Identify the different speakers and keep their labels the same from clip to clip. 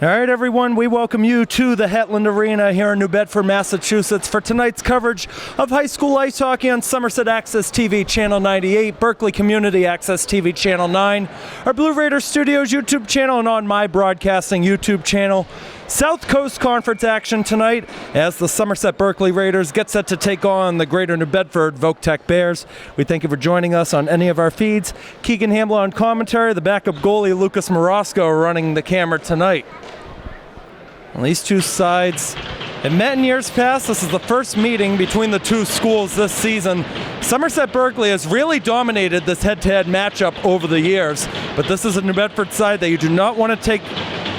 Speaker 1: All right, everyone, we welcome you to the Hetland Arena here in New Bedford, Massachusetts for tonight's coverage of high school ice hockey on Somerset Access TV Channel 98, Berkley Community Access TV Channel 9, our Blue Raiders Studios YouTube channel, and on my broadcasting YouTube channel. South Coast Conference action tonight as the Somerset Berkley Raiders get set to take on the Greater New Bedford Voc-Tech Bears. We thank you for joining us on any of our feeds. Keegan, Hamblett on commentary, the backup goalie Lucas Morosco running the camera tonight. On these two sides have met in years past. This is the first meeting between the two schools this season. Somerset Berkley has really dominated this head-to-head matchup over the years, but this is a New Bedford side that you do not want to take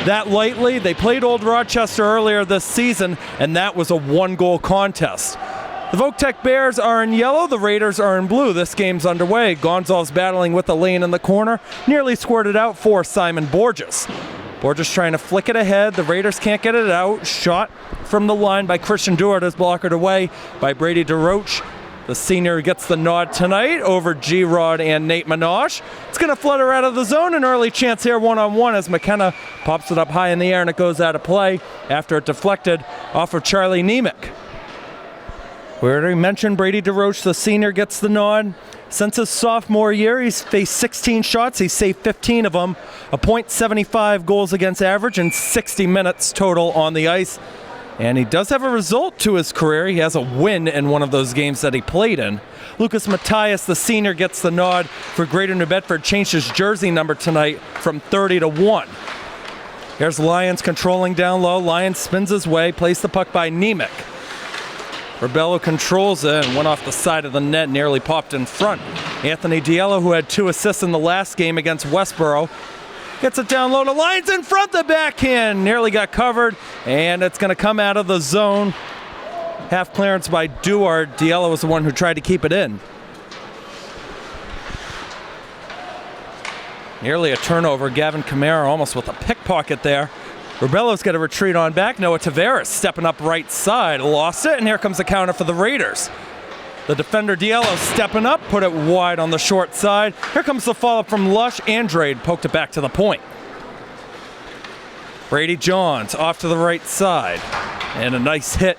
Speaker 1: that lightly. They played Old Rochester earlier this season, and that was a one-goal contest. The Voc-Tech Bears are in yellow, the Raiders are in blue. This game's underway. Gonzalez battling with the lane in the corner, nearly squirted out for Simon Borges. Borges trying to flick it ahead. The Raiders can't get it out. Shot from the line by Christian Duart is blockered away by Brady DeRoche. The senior gets the nod tonight over G-Rod and Nate Minosh. It's going to flutter out of the zone. An early chance here one-on-one as McKenna pops it up high in the air and it goes out of play after it deflected off of Charlie Nemec. We already mentioned Brady DeRoche, the senior, gets the nod. Since his sophomore year, he's faced 16 shots. He's saved 15 of them, a .75 goals against average, and 60 minutes total on the ice. And he does have a result to his career. He has a win in one of those games that he played in. Lucas Matthias, the senior, gets the nod for Greater New Bedford, changed his jersey number tonight from 30 to 1. Here's Lyons controlling down low. Lyons spins his way, plays the puck by Nemec. Rebello controls it and went off the side of the net, nearly popped in front. Anthony Diello, who had 2 assists in the last game against Westboro, gets it down low to Lyons in front, the backhand, nearly got covered, and it's going to come out of the zone. Half clearance by Duart. Diello was the one who tried to keep it in. Nearly a turnover. Gavin Camara almost with a pickpocket there. Rebello's got to retreat on back. Noah Tavares stepping up right side. Lost it, and here comes the counter for the Raiders. The defender Diello stepping up, put it wide on the short side. Here comes the follow-up from Lush. Andrade poked it back to the point. Brady Johns off to the right side. And a nice hit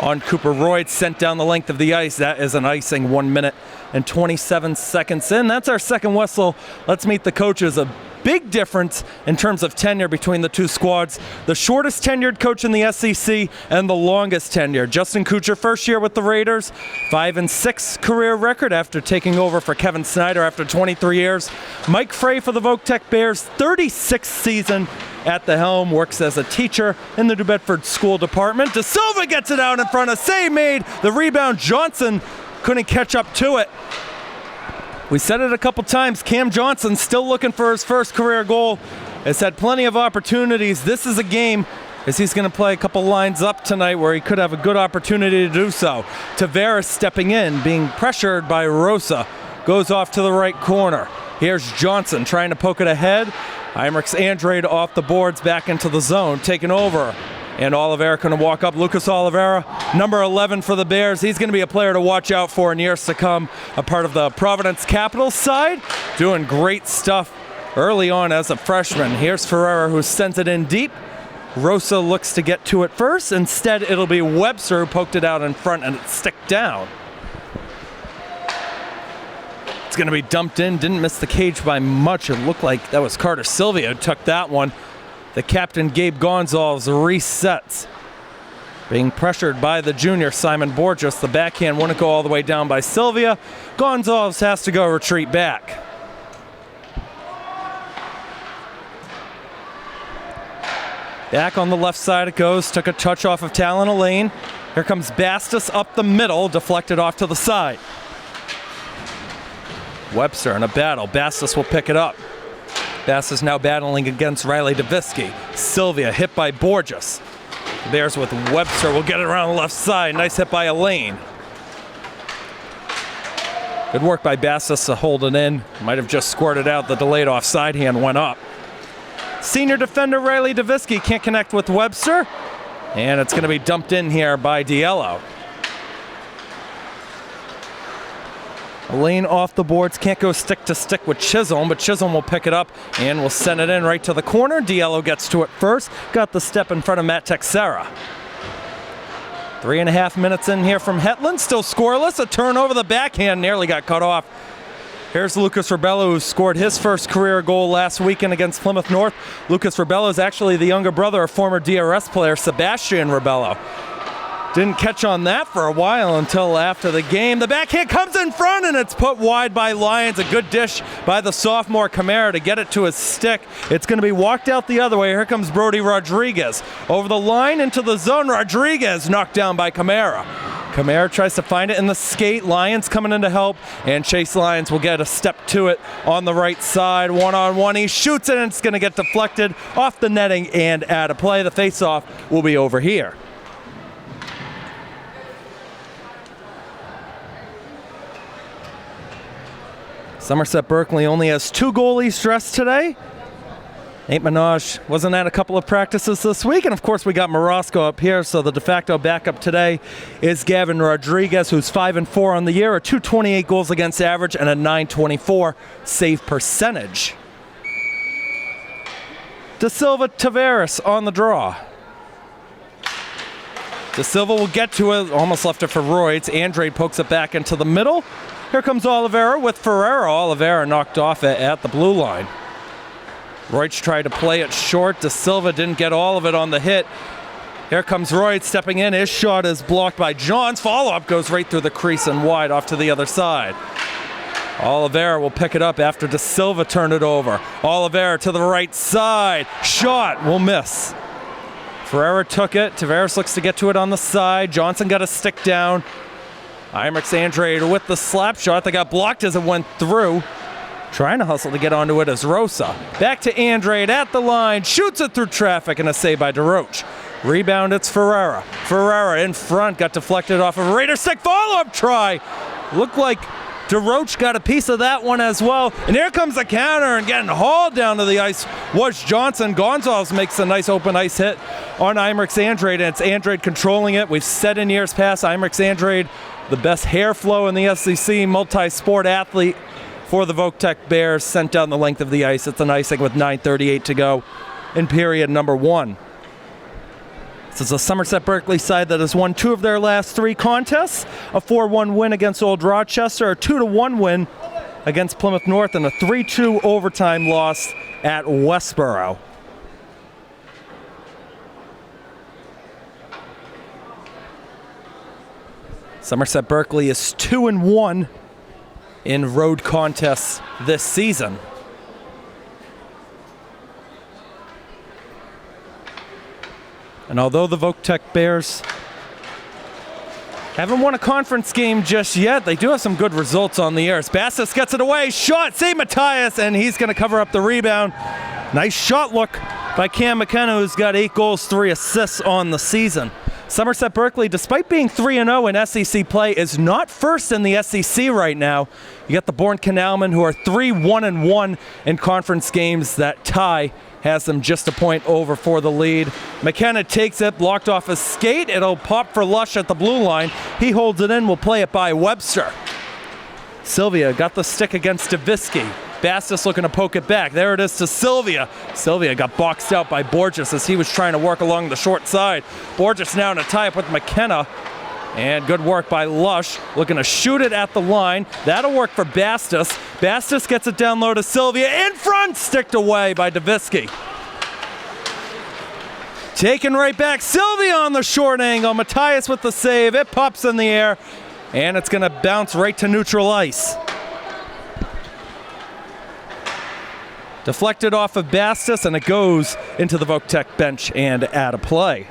Speaker 1: on Cooper Royds, sent down the length of the ice. That is an icing, 1 minute and 27 seconds in. That's our second whistle. Let's meet the coaches. A big difference in terms of tenure between the two squads. The shortest tenured coach in the SEC and the longest tenure. Justin Kuchar, first year with the Raiders, 5-6 career record after taking over for Kevin Snyder after 23 years. Mike Frey for the Voc-Tech Bears, 36th season at the helm, works as a teacher in the New Bedford School Department. De Silva gets it out in front, a save made. The rebound, Johnson couldn't catch up to it. We said it a couple times, Cam Johnson still looking for his first career goal. Has had plenty of opportunities. This is a game as he's going to play a couple lines up tonight where he could have a good opportunity to do so. Tavares stepping in, being pressured by Rosa. Goes off to the right corner. Here's Johnson trying to poke it ahead. Heinrichs Andrade off the boards, back into the zone, taking over. And Oliveira going to walk up. Lucas Oliveira, number 11 for the Bears. He's going to be a player to watch out for in years to come. A part of the Providence Capitals side. Doing great stuff early on as a freshman. Here's Ferreira, who sends it in deep. Rosa looks to get to it first. Instead, it'll be Webster who poked it out in front and it sticked down. It's going to be dumped in. Didn't miss the cage by much. It looked like that was Carter Sylvia who took that one. The captain, Gabe Gonzalez, resets. Being pressured by the junior, Simon Borges. The backhand wouldn't go all the way down by Sylvia. Gonzalez has to go retreat back. Back on the left side it goes. Took a touch off of Talon Elaine. Here comes Bastos up the middle, deflected off to the side. Webster in a battle. Bastos will pick it up. Bastos now battling against Riley Davisky. Sylvia hit by Borges. The Bears with Webster will get it around the left side. Nice hit by Elaine. Good work by Bastos to hold it in. Might have just squirted out. The delayed offside hand went up. Senior defender Riley Davisky can't connect with Webster. And it's going to be dumped in here by Diello. Lane off the boards, can't go stick to stick with Chisholm, but Chisholm will pick it up and will send it in right to the corner. Diallo gets to it first, got the step in front of Matt Texera. 3.5 minutes in here from Hetland, still scoreless. A turnover, the backhand nearly got cut off. Here's Lucas Rebello, who scored his first career goal last weekend against Plymouth North. Lucas Rebello is actually the younger brother of former DRS player Sebastian Rebello. Didn't catch on that for a while until after the game. The backhand comes in front and it's put wide by Lyons. A good dish by the sophomore Camara to get it to his stick. It's going to be walked out the other way. Here comes Brody Rodriguez. Over the line into the zone. Rodriguez knocked down by Camara. Camara tries to find it in the skate. Lyons coming in to help, and Chase Lyons will get a step to it on the right side. One-on-one, he shoots it and it's going to get deflected off the netting and out of play. The face-off will be over here. Somerset Berkley only has 2 goalies dressed today. Nate Minaj wasn't at a couple of practices this week, and of course we got Morosco up here, so the de facto backup today is Gavin Rodriguez, who's 5-4 on the year, a .228 goals against average and a .924 save percentage. De Silva Tavares on the draw. De Silva will get to it, almost left it for Royds. Andrade pokes it back into the middle. Here comes Oliveira with Ferreira. Oliveira knocked off it at the blue line. Royds tried to play it short. De Silva didn't get all of it on the hit. Here comes Royds stepping in. His shot is blocked by Johns. Follow-up goes right through the crease and wide off to the other side. Oliveira will pick it up after De Silva turned it over. Oliveira to the right side. Shot will miss. Ferreira took it. Tavares looks to get to it on the side. Johnson got a stick down. Imrix Andrade with the slap shot that got blocked as it went through. Trying to hustle to get onto it as Rosa. Back to Andrade at the line. Shoots it through traffic and a save by DeRoche. Rebound, it's Ferreira. Ferreira in front, got deflected off of a Raider stick. Follow-up try. Looked like DeRoche got a piece of that one as well. And here comes the counter, and getting hauled down to the ice was Johnson. Gonzalez makes a nice open ice hit on Imrix Andrade, and it's Andrade controlling it. We've said in years past, Imrix Andrade, the best hair flow in the SEC, multi-sport athlete for the Voctec Bears, sent down the length of the ice. It's an icing with 9:38 to go in period number 1. This is a Somerset Berkley side that has won 2 of their last 3 contests, a 4-1 win against Old Rochester, a 2-1 win against Plymouth North, and a 3-2 overtime loss at Westboro. Somerset Berkley is 2-1 in road contests this season. And although the Voctec Bears haven't won a conference game just yet, they do have some good results on the air. Bastis gets it away, shot, save Matthias, and he's going to cover up the rebound. Nice shot look by Cam McKenna, who's got 8 goals, 3 assists on the season. Somerset Berkley, despite being 3-0 in SEC play, is not first in the SEC right now. You got the Bourne Canalmen, who are 3-1-1 in conference games. That tie has them just a point over for the lead. McKenna takes it, blocked off his skate. It'll pop for Lush at the blue line. He holds it in, will play it by Webster. Sylvia got the stick against Davisky. Bastis looking to poke it back. There it is to Sylvia. Sylvia got boxed out by Borges as he was trying to work along the short side. Borges now in a tie-up with McKenna. And good work by Lush, looking to shoot it at the line. That'll work for Bastis. Bastis gets it down low to Sylvia. In front, sticked away by Davisky. Taken right back. Sylvia on the short angle. Matthias with the save. It pops in the air. And it's going to bounce right to neutral ice. Deflected off of Bastis, and it goes into the Voctec bench and out of play.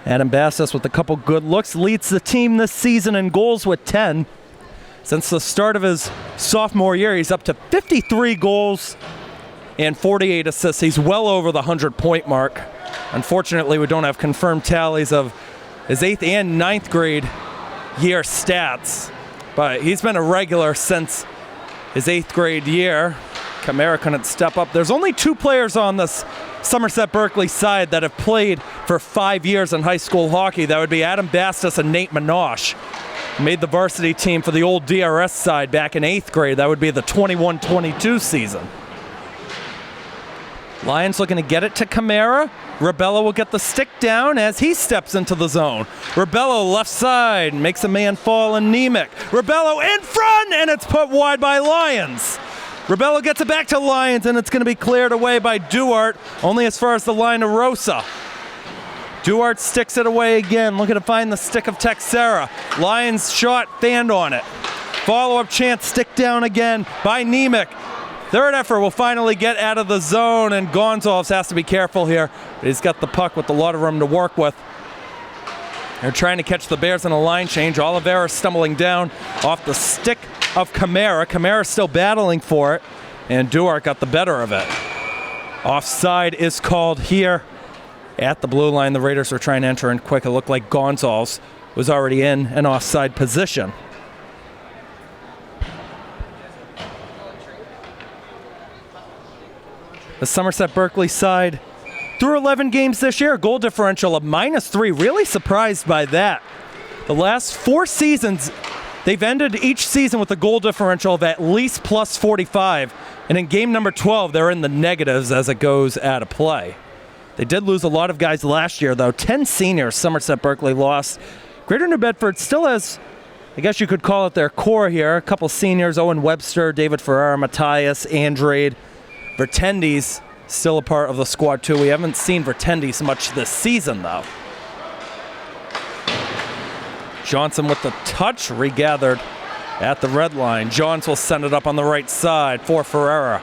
Speaker 1: Adam Bastis with a couple good looks leads the team this season in goals with 10. Since the start of his sophomore year, he's up to 53 goals and 48 assists. He's well over the 100-point mark. Unfortunately, we don't have confirmed tallies of his 8th and 9th grade year stats, but he's been a regular since his 8th grade year. Camara couldn't step up. There's only 2 players on this Somerset Berkley side that have played for 5 years in high school hockey. That would be Adam Bastis and Nate Minaj. Made the varsity team for the old DRS side back in 8th grade. That would be the 21-22 season. Lions looking to get it to Camara. Rebello will get the stick down as he steps into the zone. Rebello left side, makes a man fall in Nemec. Rebello in front, and it's put wide by Lions. Rebello gets it back to Lions, and it's going to be cleared away by Duarte, only as far as the line of Rosa. Duarte sticks it away again, looking to find the stick of Texera. Lions shot, fanned on it. Follow-up chance, stick down again by Nemec. Third effort will finally get out of the zone, and Gonzalez has to be careful here. He's got the puck with a lot of room to work with. They're trying to catch the Bears in a line change. Oliveira stumbling down off the stick of Camara. Camara still battling for it, and Duarte got the better of it. Offside is called here. At the blue line, the Raiders were trying to enter in quick. It looked like Gonzalez was already in an offside position. The Somerset Berkley side, through 11 games this year, goal differential of -3. Really surprised by that. The last 4 seasons, they've ended each season with a goal differential of at least +45. And in game number 12, they're in the negatives as it goes out of play. They did lose a lot of guys last year, though. 10 seniors Somerset Berkley lost. Greater New Bedford still has, I guess you could call it their core here. A couple seniors, Owen Webster, David Ferrara, Matthias, Andrade. Vertendes still a part of the squad, too. We haven't seen Vertendes much this season, though. Johnson with the touch, regathered at the red line. Johns will send it up on the right side for Ferrara.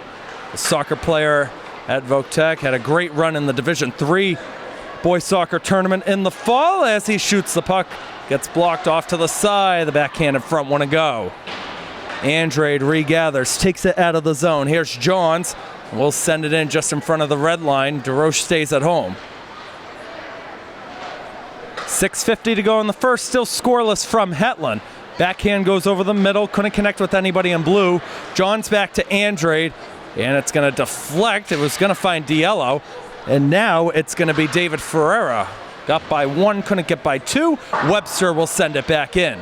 Speaker 1: The soccer player at Votech had a great run in the Division III boys soccer tournament in the fall as he shoots the puck. Gets blocked off to the side. The backhand in front want to go. Andrade regathers, takes it out of the zone. Here's Johns. We'll send it in just in front of the red line. DeRoche stays at home. 6:50 to go in the first, still scoreless from Hetland. Backhand goes over the middle, couldn't connect with anybody in blue. Johns back to Andrade. And it's going to deflect. It was going to find Diello. And now it's going to be David Ferrara. Got by 1, couldn't get by 2. Webster will send it back in.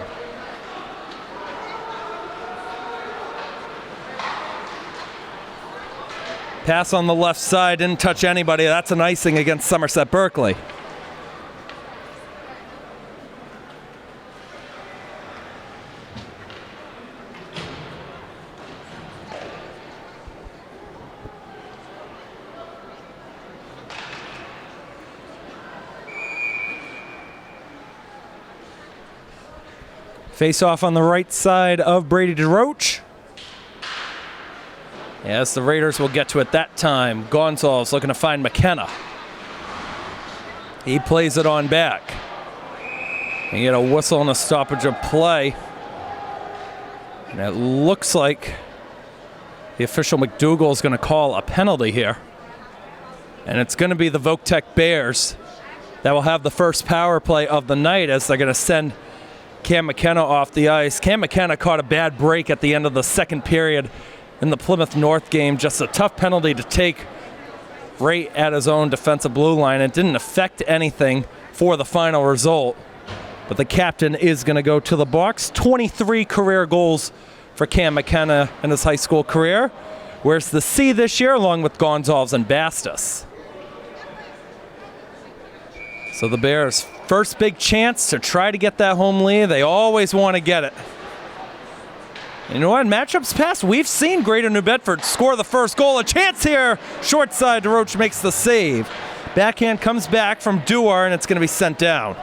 Speaker 1: Pass on the left side, didn't touch anybody. That's an icing against Somerset Berkley. Face off on the right side of Brady DeRoche. Yes, the Raiders will get to it that time. Gonzalez looking to find McKenna. He plays it on back. He had a whistle and a stoppage of play. And it looks like the official McDougall is going to call a penalty here. And it's going to be the Votech Bears that will have the first power play of the night as they're going to send Cam McKenna off the ice. Cam McKenna caught a bad break at the end of the second period in the Plymouth North game. Just a tough penalty to take right at his own defensive blue line. It didn't affect anything for the final result. But the captain is going to go to the box. 23 career goals for Cam McKenna in his high school career. Where's the C this year along with Gonzalez and Bastos. So the Bears' first big chance to try to get that home lead. They always want to get it. You know what? Matchups past, we've seen Greater New Bedford score the first goal. A chance here. Short side, DeRoche makes the save. Backhand comes back from Duarte, and it's going to be sent down.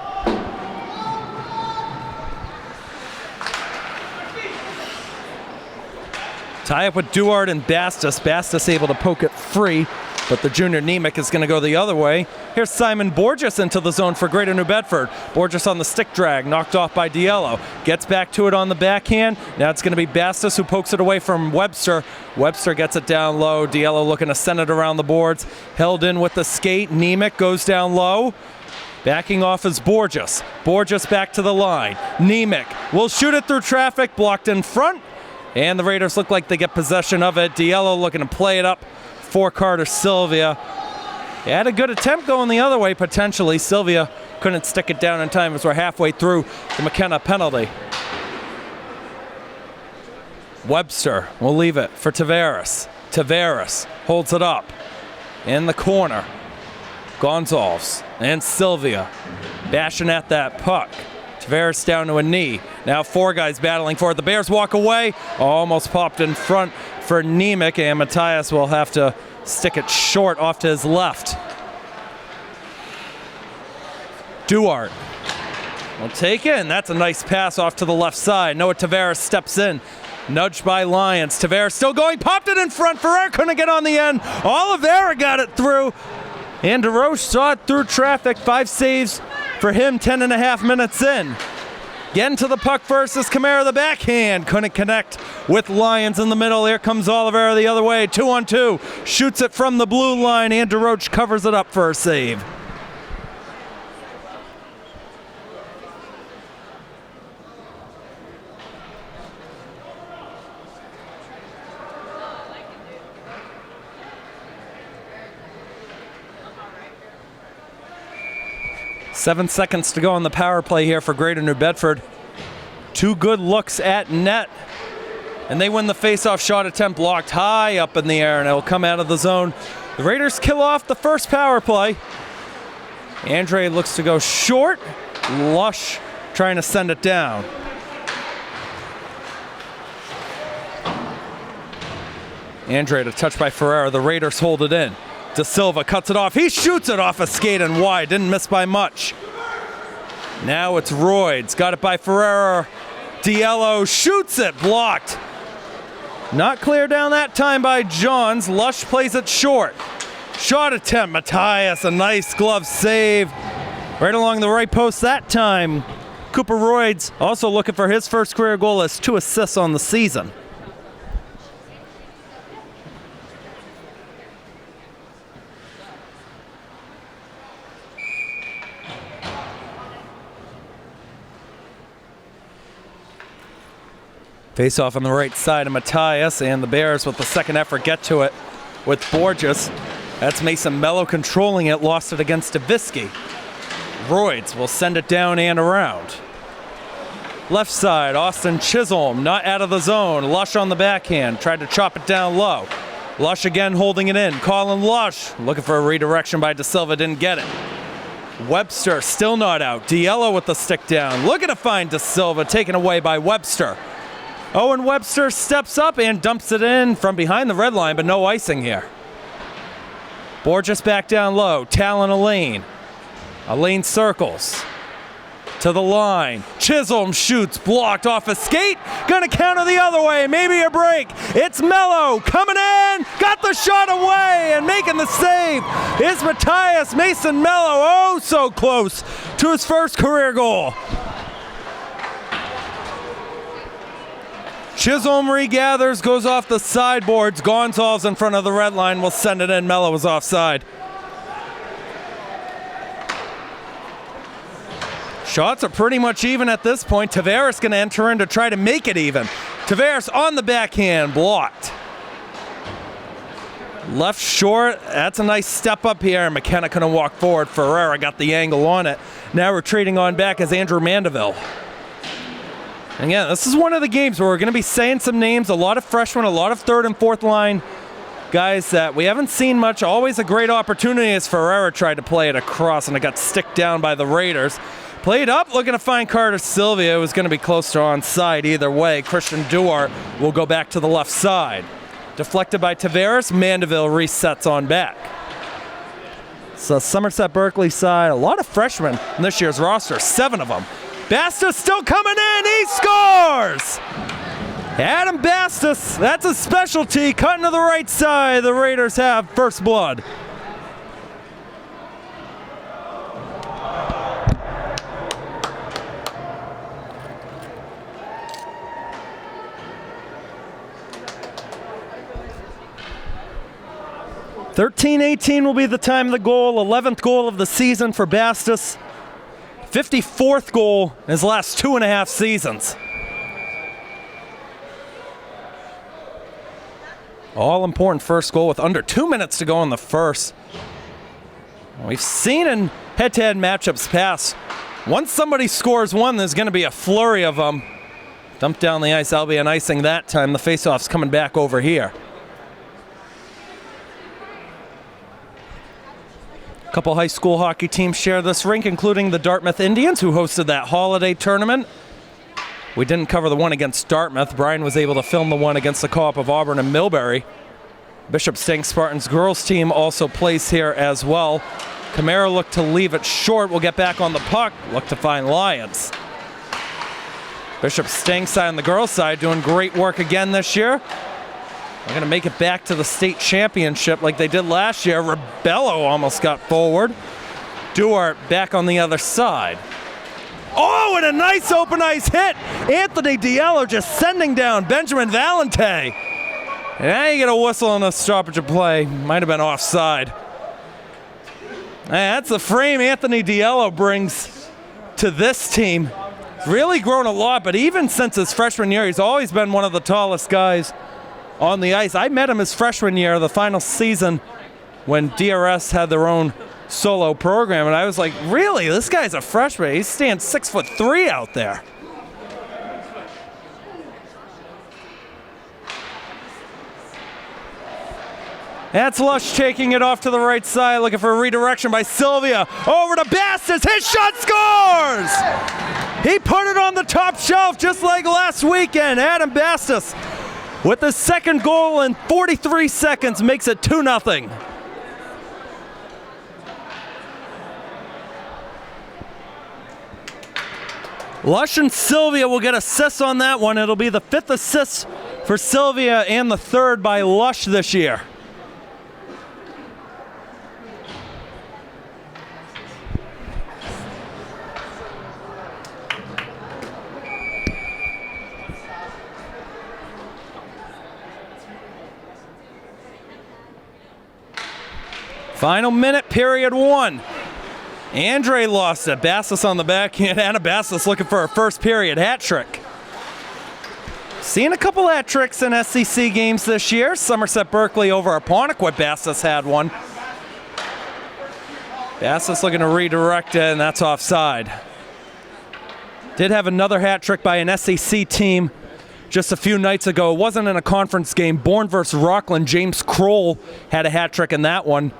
Speaker 1: Tie up with Duarte and Bastos. Bastos able to poke it free, but the junior Nemec is going to go the other way. Here's Simon Borges into the zone for Greater New Bedford. Borges on the stick drag, knocked off by Diello. Gets back to it on the backhand. Now it's going to be Bastos who pokes it away from Webster. Webster gets it down low. Diello looking to send it around the boards. Held in with the skate. Nemec goes down low. Backing off is Borges. Borges back to the line. Nemec will shoot it through traffic, blocked in front. And the Raiders look like they get possession of it. Diello looking to play it up for Carter Sylvia. He had a good attempt going the other way, potentially. Sylvia couldn't stick it down in time as we're halfway through the McKenna penalty. Webster will leave it for Tavares. Tavares holds it up in the corner. Gonzalez and Sylvia bashing at that puck. Tavares down to a knee. Now 4 guys battling for it. The Bears walk away. Almost popped in front for Nemec, and Matthias will have to stick it short off to his left. Duarte will take it, and that's a nice pass off to the left side. Noah Tavares steps in. Nudged by Lyons. Tavares still going. Popped it in front. Ferrer couldn't get on the end. Oliveira got it through. And DeRoche saw it through traffic. 5 saves for him 10.5 minutes in. Getting to the puck first is Kamara, the backhand. Couldn't connect with Lyons in the middle. Here comes Oliveira the other way. 2-on-2. Shoots it from the blue line, and DeRoche covers it up for a save. Seven seconds to go on the power play here for Greater New Bedford. 2 good looks at net, and they win the face-off shot attempt, blocked high up in the air, and it'll come out of the zone. The Raiders kill off the first power play. Andre looks to go short. Lush trying to send it down. Andre to touch by Ferreira. The Raiders hold it in. De Silva cuts it off. He shoots it off a skate and wide. Didn't miss by much. Now it's Royds. Got it by Ferreira. Diallo shoots it. Blocked. Not clear down that time by Johns. Lush plays it short. Shot attempt. Matthias, a nice glove save. Right along the right post that time. Cooper Royds also looking for his first career goal, as 2 assists on the season. Face off on the right side of Matthias, and the Bears with the second effort get to it with Borges. That's Mason Mello controlling it, lost it against Davisky. Royds will send it down and around. Left side, Austin Chisholm not out of the zone. Lush on the backhand, tried to chop it down low. Lush again holding it in. Colin Lush looking for a redirection by De Silva, didn't get it. Webster still not out. Diallo with the stick down. Looking to find De Silva, taken away by Webster. Owen Webster steps up and dumps it in from behind the red line, but no icing here. Borges back down low. Talon Elaine. Elaine circles to the line. Chisholm shoots, blocked off a skate. Gonna counter the other way, maybe a break. It's Mello coming in, got the shot away, and making the save is Matthias Mason Mello. Oh, so close to his first career goal. Chisholm regathers, goes off the sideboards. Gonzalez in front of the red line will send it in. Mello was offside. Shots are pretty much even at this point. Tavares going to enter in to try to make it even. Tavares on the backhand, blocked. Left short, that's a nice step up here. McKenna couldn't walk forward. Ferreira got the angle on it. Now retreating on back is Andrew Mandeville. Again, this is one of the games where we're going to be saying some names, a lot of freshmen, a lot of third and fourth line guys that we haven't seen much. Always a great opportunity as Ferreira tried to play it across, and it got sticked down by the Raiders. Played up, looking to find Carter Sylvia. It was going to be close to onside either way. Christian Duarte will go back to the left side. Deflected by Tavares, Mandeville resets on back. So Somerset Berkley side, a lot of freshmen in this year's roster, 7 of them. Bastos still coming in, he scores! Adam Bastos, that's a specialty, cutting to the right side. The Raiders have first blood. $13-18 will be the time of the goal, 11th goal of the season for Bastos. 54th goal in his last 2.5 seasons. All-important first goal with under 2 minutes to go in the first. We've seen in head-to-head matchups past, once somebody scores one, there's going to be a flurry of them. Dumped down the ice, Albion icing that time. The faceoff's coming back over here. A couple high school hockey teams share this rink, including the Dartmouth Indians, who hosted that holiday tournament. We didn't cover the one against Dartmouth. Brian was able to film the one against the Co-op of Auburn and Millbury. Bishop Stank Spartans girls team also plays here as well. Camara looked to leave it short. We'll get back on the puck. Look to find Lions. Bishop Stank side on the girls' side doing great work again this year. They're going to make it back to the state championship like they did last year. Rebello almost got forward. Duart back on the other side. Oh, and a nice open ice hit. Anthony Diallo just sending down Benjamin Valente. Now you get a whistle on a stoppage of play. Might have been offside. That's the frame Anthony Diallo brings to this team. He's really grown a lot, but even since his freshman year, he's always been one of the tallest guys on the ice. I met him his freshman year, the final season, when DRS had their own solo program, and I was like, really? This guy's a freshman. He stands 6'3" out there. That's Lush taking it off to the right side, looking for a redirection by Sylvia. Over to Bastis, his shot scores! He put it on the top shelf just like last weekend. Adam Bastis, with his second goal in 43 seconds, makes it 2-0. Lush and Sylvia will get assists on that one. It'll be the 5th assist for Sylvia and the 3rd by Lush this year. Final minute, period 1. Andre lost it. Bassis on the backhand. Anna Bassis looking for her first period hat trick. Seen a couple hat tricks in SEC games this year. Somerset Berkley over Apponequet. Bassis had one. Bassis looking to redirect it, and that's offside. Did have another hat trick by an SEC team just a few nights ago. It wasn't in a conference game. Bourne versus Rockland. James Kroll had a hat trick in that one.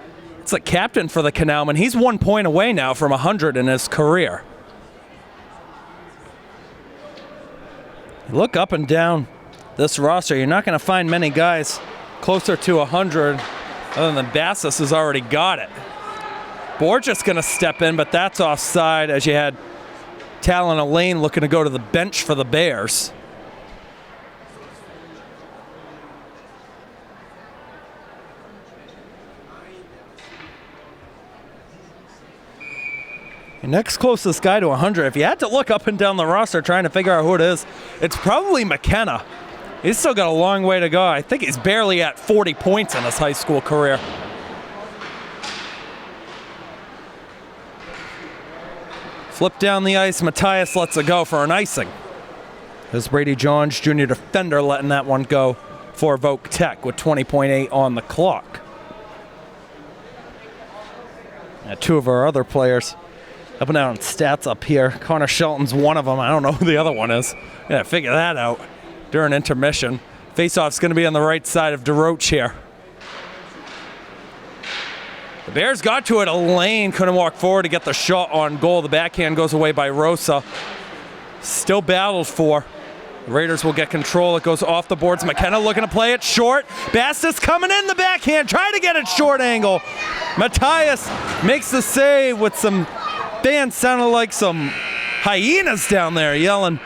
Speaker 1: It's the captain for the Canalman. He's 1 point away now from 100 in his career. Look up and down this roster. You're not going to find many guys closer to 100 other than Bassis has already got it. Borges going to step in, but that's offside as you had Talon Elaine looking to go to the bench for the Bears. Your next closest guy to 100, if you had to look up and down the roster trying to figure out who it is, it's probably McKenna. He's still got a long way to go. I think he's barely at 40 points in his high school career. Flip down the ice, Matthias lets it go for an icing. There's Brady Johns, junior defender, letting that one go for Voc Tech with 20.8 on the clock. Two of our other players up and down stats up here. Connor Shelton's one of them. I don't know who the other one is. Yeah, figure that out during intermission. Faceoff's going to be on the right side of DeRoche here. The Bears got to it. Elaine couldn't walk forward to get the shot on goal. The backhand goes away by Rosa. Still battled for. The Raiders will get control. It goes off the boards. McKenna looking to play it short. Bastis coming in the backhand. Try to get it short angle. Matthias makes the save with some fans sounded like some hyenas down there yelling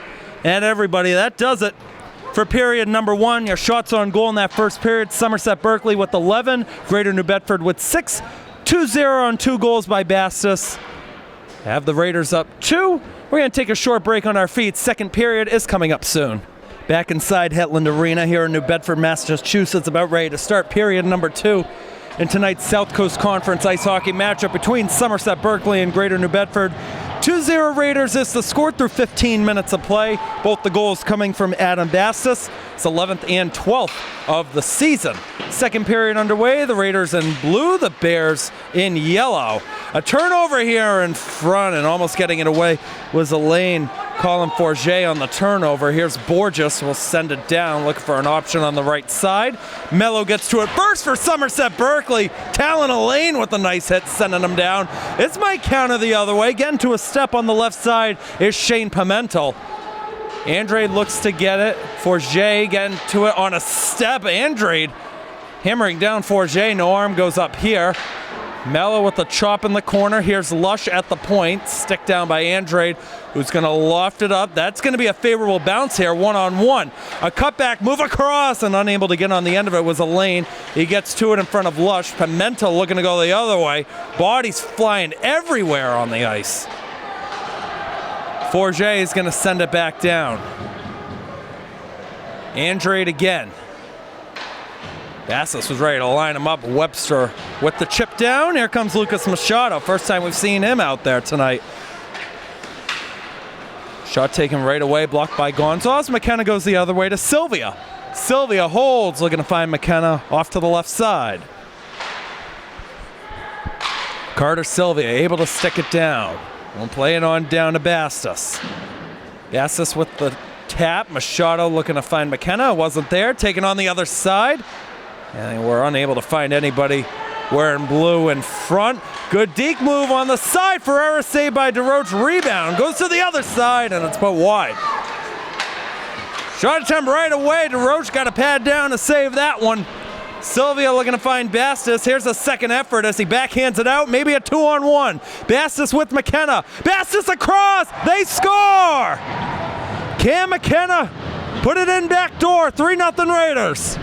Speaker 1: at everybody. That does it for period number 1. Your shots on goal in that first period. Somerset Berkley with 11. Greater New Bedford with 6. 2-0 on 2 goals by Bastis. Have the Raiders up 2. We're going to take a short break on our feet. Second period is coming up soon. Back inside Hetland Arena here in New Bedford, Massachusetts. About ready to start period number 2 in tonight's South Coast Conference ice hockey matchup between Somerset Berkley and Greater New Bedford. 2-0 Raiders is the score through 15 minutes of play. Both the goals coming from Adam Bastis. It's 11th and 12th of the season. Second period underway. The Raiders in blue, the Bears in yellow. A turnover here in front and almost getting it away was Elaine. Colin Forget on the turnover. Here's Borges, will send it down, looking for an option on the right side. Mello gets to it first for Somerset Berkley. Talon Elaine with a nice hit, sending him down. It's Mike Counter the other way. Getting to a step on the left side is Shane Pimentel. Andrade looks to get it. Forget getting to it on a step. Andrade hammering down Forget. No arm goes up here. Mello with the chop in the corner. Here's Lush at the point. Stick down by Andrade, who's going to loft it up. That's going to be a favorable bounce here, one-on-one. A cutback move across, and unable to get on the end of it was Elaine. He gets to it in front of Lush. Pimentel looking to go the other way. Bodies flying everywhere on the ice. Forget is going to send it back down. Andrade again. Bassis was ready to line him up. Webster with the chip down. Here comes Lucas Machado. First time we've seen him out there tonight. Shot taken right away, blocked by Gonzalez. McKenna goes the other way to Sylvia. Sylvia holds, looking to find McKenna off to the left side. Carter Sylvia able to stick it down. Won't play it on down to Bastis. Bastis with the tap. Machado looking to find McKenna. Wasn't there. Taken on the other side. And we're unable to find anybody wearing blue in front. Good deke move on the side. Ferreira saved by DeRoche. Rebound. Goes to the other side, and it's put wide. Shot attempt right away. DeRoche got a pad down to save that one. Sylvia looking to find Bastis. Here's a second effort as he backhands it out. Maybe a 2-on-1. Bastis with McKenna. Bastis across. They score! Cam McKenna put it in back door. 3-0 Raiders.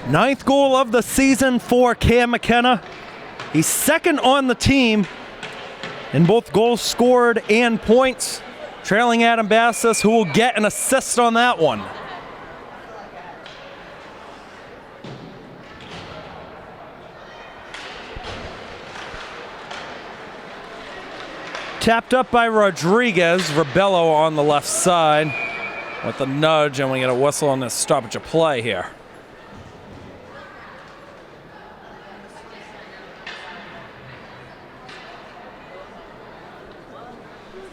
Speaker 1: Ninth goal of the season for Cam McKenna. He's second on the team in both goals scored and points, trailing Adam Bassis, who will get an assist on that one. Tapped up by Rodriguez. Rebello on the left side with a nudge, and we get a whistle on this stoppage of play here.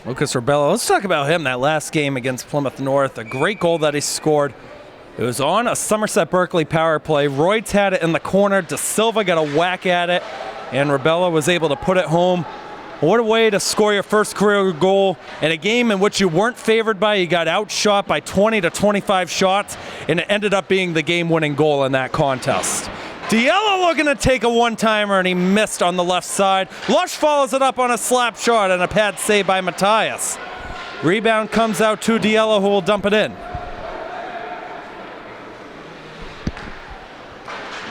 Speaker 1: Lucas Rebello, let's talk about him. That last game against Plymouth North, a great goal that he scored. It was on a Somerset Berkley power play. Royds had it in the corner. De Silva got a whack at it, and Rebello was able to put it home. What a way to score your first career goal in a game in which you weren't favored by. You got outshot by 20 to 25 shots, and it ended up being the game-winning goal in that contest. Diello looking to take a one-timer, and he missed on the left side. Lush follows it up on a slap shot and a pad save by Matthias. Rebound comes out to Diello, who will dump it in.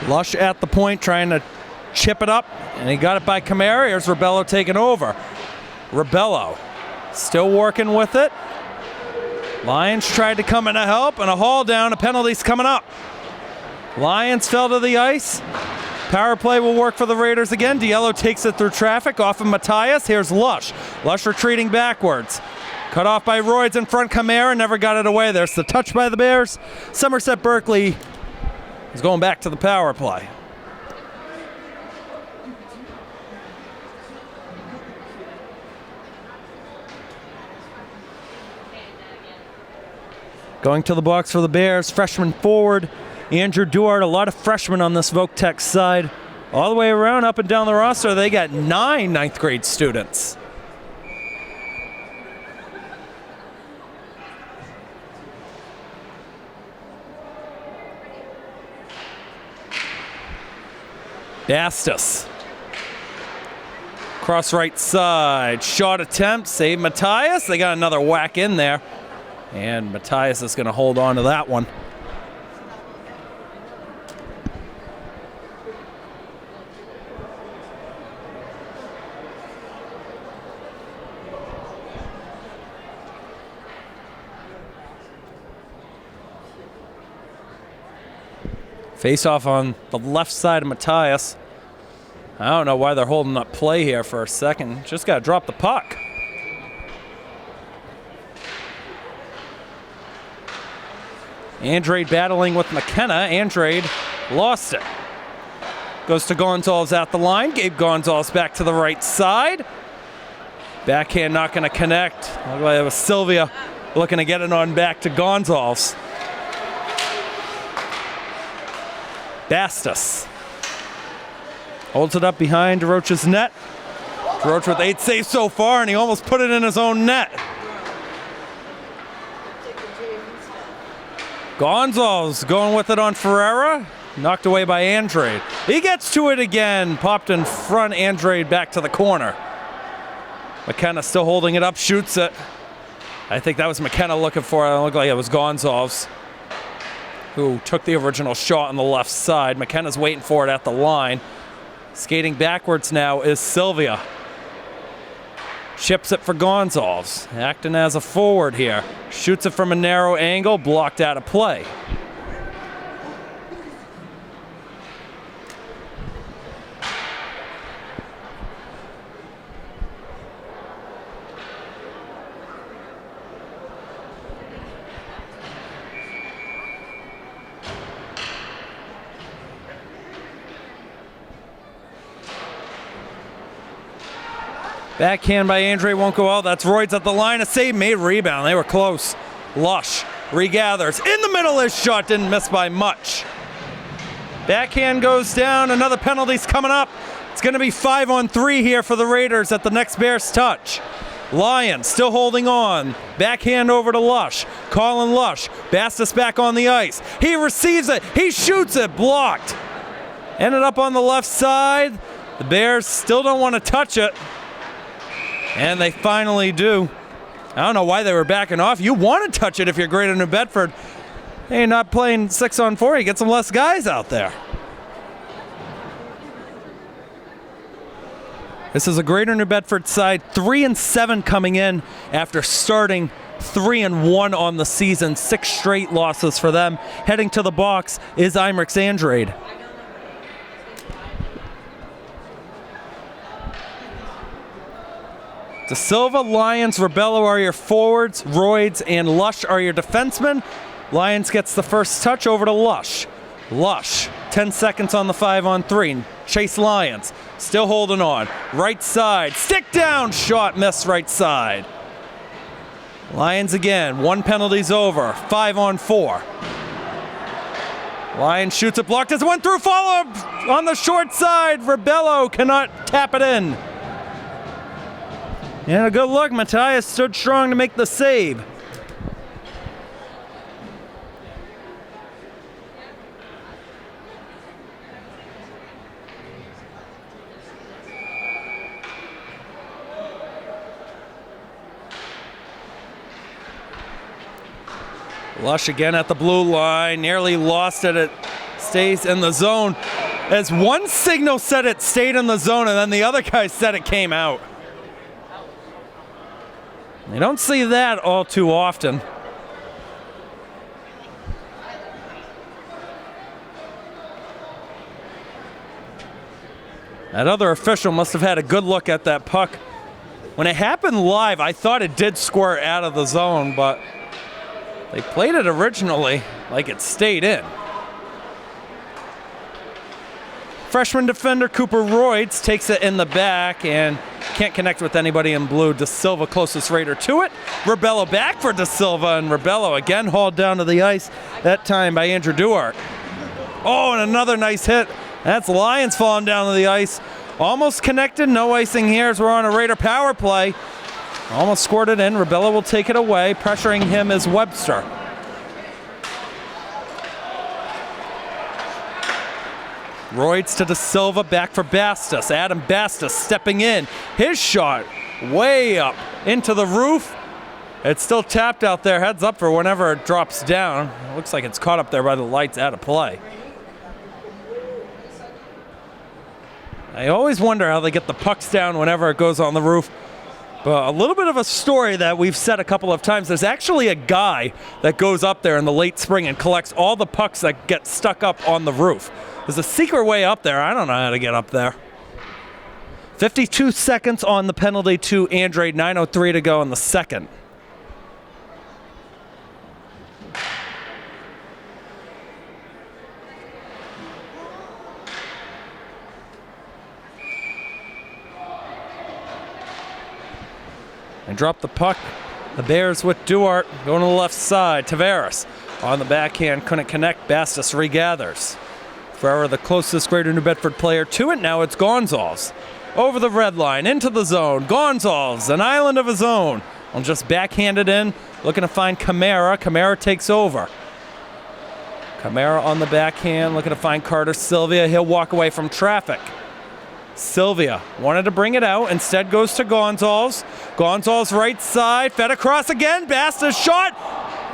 Speaker 1: Lush at the point trying to chip it up, and he got it by Camara. Here's Rebello taking over. Rebello still working with it. Lions tried to come in to help, and a haul down. A penalty's coming up. Lions fell to the ice. Power play will work for the Raiders again. Diello takes it through traffic off of Matthias. Here's Lush. Lush retreating backwards. Cut off by Royds in front. Camara never got it away. There's the touch by the Bears. Somerset Berkley is going back to the power play. Going to the box for the Bears, freshman forward Andrew Duarte. A lot of freshmen on this Voc-Tech side. All the way around, up and down the roster, they got 9 ninth grade students. Bastis. Cross right side, shot attempt, save Matthias. They got another whack in there. And Matthias is going to hold on to that one. Face off on the left side of Matthias. I don't know why they're holding up play here for a second. Just got to drop the puck. Andrade battling with McKenna. Andrade lost it. Goes to Gonzalez at the line. Gabe Gonzalez back to the right side. Backhand not going to connect. Looked like it was Sylvia looking to get it on back to Gonzalez. Bastos holds it up behind DeRoche's net. DeRoche with 8 saves so far, and he almost put it in his own net. Gonzalez going with it on Ferreira. Knocked away by Andrade. He gets to it again. Popped in front. Andrade back to the corner. McKenna still holding it up. Shoots it. I think that was McKenna looking for it. It looked like it was Gonzalez who took the original shot on the left side. McKenna's waiting for it at the line. Skating backwards now is Sylvia. Chips it for Gonzalez. Acting as a forward here. Shoots it from a narrow angle. Blocked out of play. Backhand by Andre won't go out. That's Royds at the line. A save made. Rebound. They were close. Lush regathers. In the middle, his shot didn't miss by much. Backhand goes down. Another penalty's coming up. It's going to be 5-on-3 here for the Raiders at the next Bears touch. Lions still holding on. Backhand over to Lush. Colin Lush. Bastos back on the ice. He receives it. He shoots it. Blocked. Ended up on the left side. The Bears still don't want to touch it. And they finally do. I don't know why they were backing off. You want to touch it if you're Greater New Bedford. Hey, not playing 6-on-4. You get some less guys out there. This is a Greater New Bedford side, 3-7 coming in after starting 3-1 on the season. 6 straight losses for them. Heading to the box is Imrix Andrade. De Silva, Lyons, Rebello are your forwards. Royds and Lush are your defensemen. Lyons gets the first touch over to Lush. Lush, 10 seconds on the 5-on-3. Chase Lyons, still holding on. Right side, stick down, shot, miss right side. Lyons again, 1 penalty's over, 5-on-4. Lyons shoots it, blocked as it went through, follow on the short side. Rebello cannot tap it in. And a good look, Matthias stood strong to make the save. Lush again at the blue line, nearly lost it. It stays in the zone. As one signal said it stayed in the zone, and then the other guy said it came out. You don't see that all too often. That other official must have had a good look at that puck. When it happened live, I thought it did squirt out of the zone, but they played it originally like it stayed in. Freshman defender Cooper Royds takes it in the back and can't connect with anybody in blue. De Silva closest Raider to it. Rebello back for De Silva, and Rebello again hauled down to the ice, that time by Andrew Duart. Oh, and another nice hit. That's Lyons falling down to the ice. Almost connected, no icing here as we're on a Raider power play. Almost scored it in. Rebello will take it away. Pressuring him is Webster. Royds to De Silva, back for Bastos. Adam Bastos stepping in. His shot way up into the roof. It's still tapped out there. Heads up for whenever it drops down. It looks like it's caught up there by the lights, out of play. I always wonder how they get the pucks down whenever it goes on the roof. But a little bit of a story that we've said a couple of times. There's actually a guy that goes up there in the late spring and collects all the pucks that get stuck up on the roof. There's a secret way up there. I don't know how to get up there. 52 seconds on the penalty to Andrade. 9:03 to go in the second. and drop the puck. The Bears with Duarte going to the left side. Tavares on the backhand, couldn't connect. Bastos regathers. Forever the closest Greater New Bedford player to it. Now it's Gonzalez. Over the red line, into the zone. Gonzalez, an island of his own. Will just backhand it in, looking to find Camara. Camara takes over. Camara on the backhand, looking to find Carter Sylvia. He'll walk away from traffic. Sylvia wanted to bring it out, instead goes to Gonzalez. Gonzalez right side, fed across again. Bastos shot,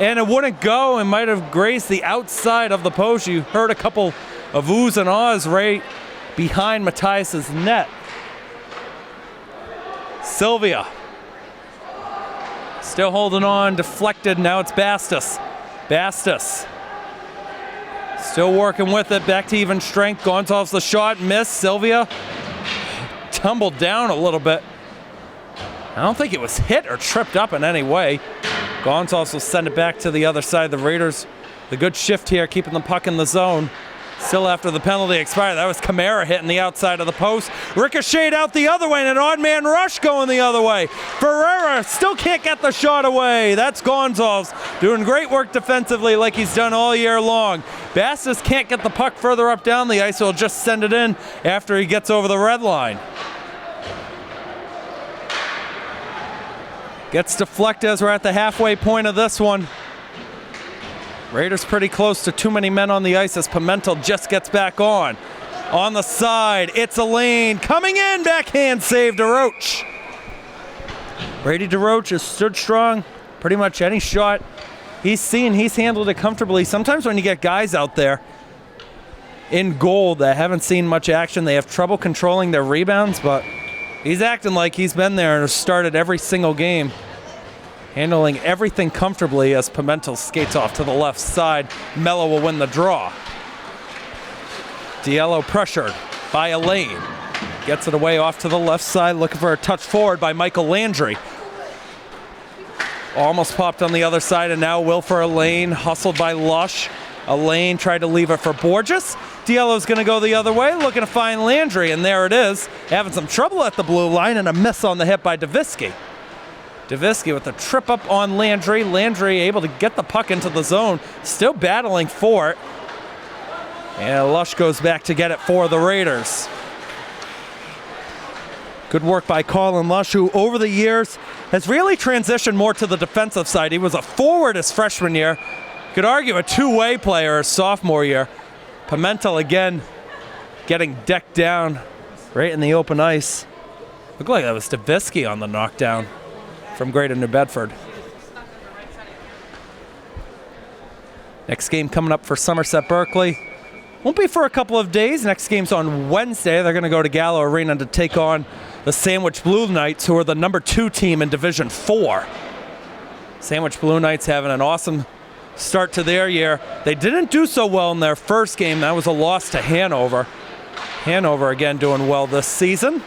Speaker 1: and it wouldn't go and might have grazed the outside of the post. You heard a couple of oohs and ahs right behind Matthias's net. Sylvia still holding on, deflected. Now it's Bastos. Bastos still working with it, back to even strength. Gonzalez the shot, missed. Sylvia tumbled down a little bit. I don't think it was hit or tripped up in any way. Gonzalez will send it back to the other side. The Raiders, the good shift here, keeping the puck in the zone. Still after the penalty expired. That was Camara hitting the outside of the post. Ricocheted out the other way, and an odd man rush going the other way. Ferreira still can't get the shot away. That's Gonzalez doing great work defensively like he's done all year long. Bastos can't get the puck further up down the ice, so he'll just send it in after he gets over the red line. Gets deflected as we're at the halfway point of this one. Raiders pretty close to too many men on the ice as Pimentel just gets back on. On the side, it's Elaine coming in, backhand save, DeRoche. Brady DeRoche has stood strong. Pretty much any shot he's seen, he's handled it comfortably. Sometimes when you get guys out there in goal that haven't seen much action, they have trouble controlling their rebounds, but he's acting like he's been there and has started every single game, handling everything comfortably as Pimentel skates off to the left side. Mello will win the draw. Diallo pressured by Elaine. Gets it away off to the left side, looking for a touch forward by Michael Landry. Almost popped on the other side, and now will for Elaine, hustled by Lush. Elaine tried to leave it for Borges. Diallo's going to go the other way, looking to find Landry, and there it is. Having some trouble at the blue line, and a miss on the hit by Davisky. Davisky with a trip up on Landry. Landry able to get the puck into the zone, still battling for it. And Lush goes back to get it for the Raiders. Good work by Colin Lush, who over the years has really transitioned more to the defensive side. He was a forward his freshman year. Could argue a two-way player his sophomore year. Pimentel again getting decked down right in the open ice. Looked like that was Davisky on the knockdown from Greater New Bedford. Next game coming up for Somerset Berkley. Won't be for a couple of days. Next game's on Wednesday. They're going to go to Gallo Arena to take on the Sandwich Blue Knights, who are the number 2 team in Division 4. Sandwich Blue Knights having an awesome start to their year. They didn't do so well in their first game. That was a loss to Hanover. Hanover again doing well this season.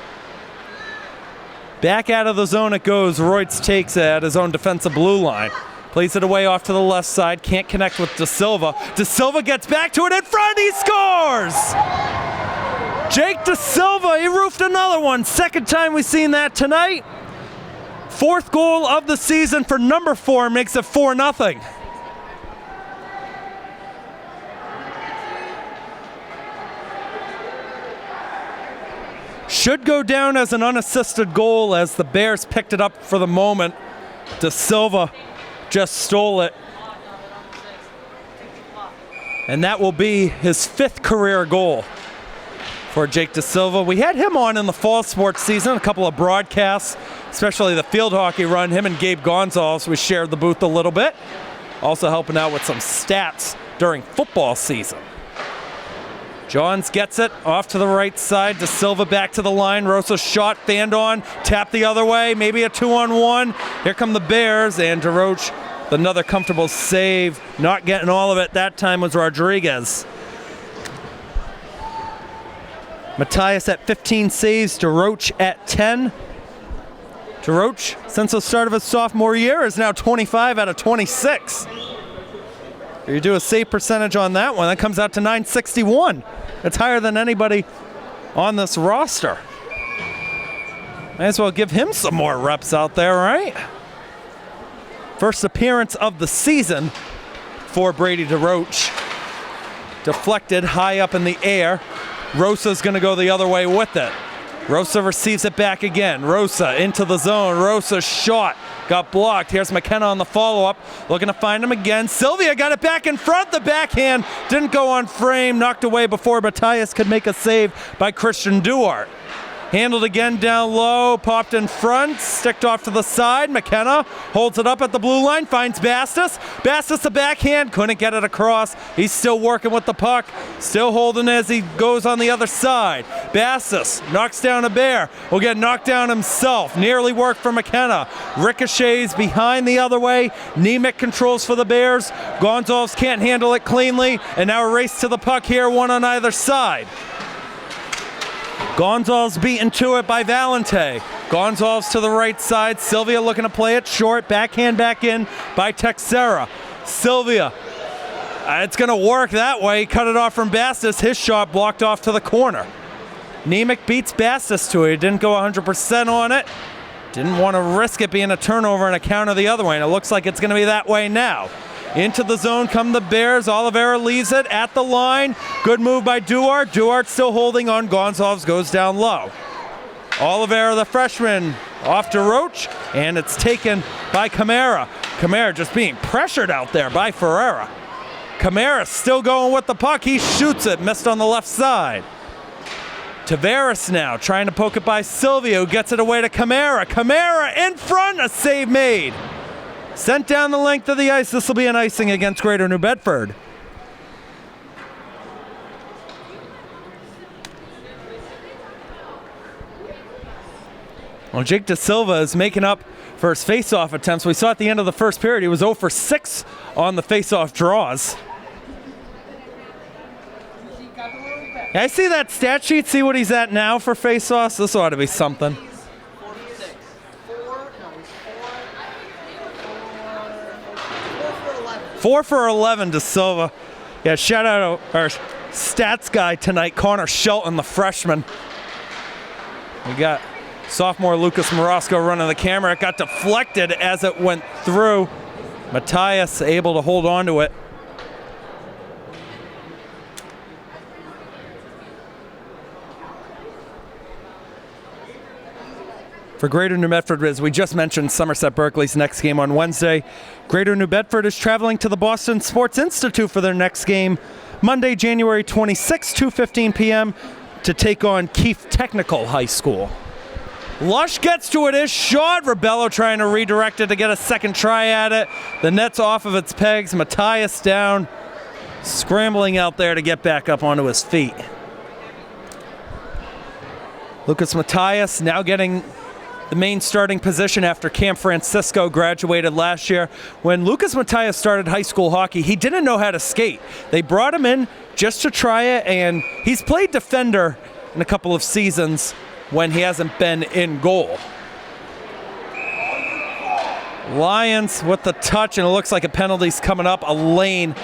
Speaker 1: Back out of the zone it goes. Royds takes it at his own defensive blue line. Plays it away off to the left side. Can't connect with De Silva. De Silva gets back to it in front. He scores! Jake De Silva, he roofed another one. Second time we've seen that tonight. 4th goal of the season for number 4. Makes it 4-0. Should go down as an unassisted goal as the Bears picked it up for the moment. De Silva just stole it. And that will be his 5th career goal for Jake De Silva. We had him on in the fall sports season, a couple of broadcasts, especially the field hockey run. Him and Gabe Gonzalez, we shared the booth a little bit. Also helping out with some stats during football season. Johns gets it off to the right side. De Silva back to the line. Rosa shot, fanned on, tapped the other way. Maybe a 2-on-1. Here come the Bears, and DeRoche, another comfortable save. Not getting all of it. That time was Rodriguez. Matthias at 15 saves. DeRoche at 10. DeRoche, since the start of his sophomore year, is now 25 out of 26. You do a save percentage on that one, that comes out to .961. That's higher than anybody on this roster. May as well give him some more reps out there, right? First appearance of the season for Brady DeRoche. Deflected high up in the air. Rosa's going to go the other way with it. Rosa receives it back again. Rosa into the zone. Rosa's shot got blocked. Here's McKenna on the follow-up. Looking to find him again. Sylvia got it back in front. The backhand didn't go on frame. Knocked away before Matthias could make a save by Christian Duarte. Handled again down low, popped in front, sticked off to the side. McKenna holds it up at the blue line, finds Bastos. Bastos the backhand, couldn't get it across. He's still working with the puck, still holding as he goes on the other side. Bastos knocks down a bear, will get knocked down himself. Nearly worked for McKenna. Ricochets behind the other way. Nemec controls for the Bears. Gonzalez can't handle it cleanly, and now a race to the puck here, one on either side. Gonzalez beaten to it by Valente. Gonzalez to the right side. Sylvia looking to play it short. Backhand back in by Texera. Sylvia. It's going to work that way. Cut it off from Bastos. His shot blocked off to the corner. Nemec beats Bastos to it. He didn't go 100% on it. Didn't want to risk it being a turnover and a counter the other way. And it looks like it's going to be that way now. Into the zone come the Bears. Oliveira leaves it at the line. Good move by Duarte. Duarte still holding on. Gonzalez goes down low. Oliveira, the freshman, off to Roach, and it's taken by Camara. Camara just being pressured out there by Ferreira. Camara still going with the puck. He shoots it. Missed on the left side. Tavares now trying to poke it by Silvio. Gets it away to Camara. Camara in front. A save made. Sent down the length of the ice. This will be an icing against Greater New Bedford. Well, Jake Da Silva is making up for his face-off attempts. We saw at the end of the first period he was 0 for 6 on the face-off draws. Yeah, I see that stat sheet. See what he's at now for face-offs. This ought to be something. 4 for 11 to Silva. Yeah, shout out our stats guy tonight, Connor Shelton, the freshman. We got sophomore Lucas Morosco running the camera. It got deflected as it went through. Matthias able to hold on to it. For Greater New Bedford, as we just mentioned, Somerset Berkley's next game on Wednesday. Greater New Bedford is traveling to the Boston Sports Institute for their next game Monday, January 26, 2:15 p.m. to take on Keefe Technical High School. Lush gets to it, his shot. Rebello trying to redirect it to get a second try at it. The net's off of its pegs. Matthias down, scrambling out there to get back up onto his feet. Lucas Matthias now getting the main starting position after Cam Francisco graduated last year. When Lucas Matthias started high school hockey, he didn't know how to skate. They brought him in just to try it, and he's played defender in a couple of seasons when he hasn't been in goal. Lions with the touch, and it looks like a penalty's coming up. A lane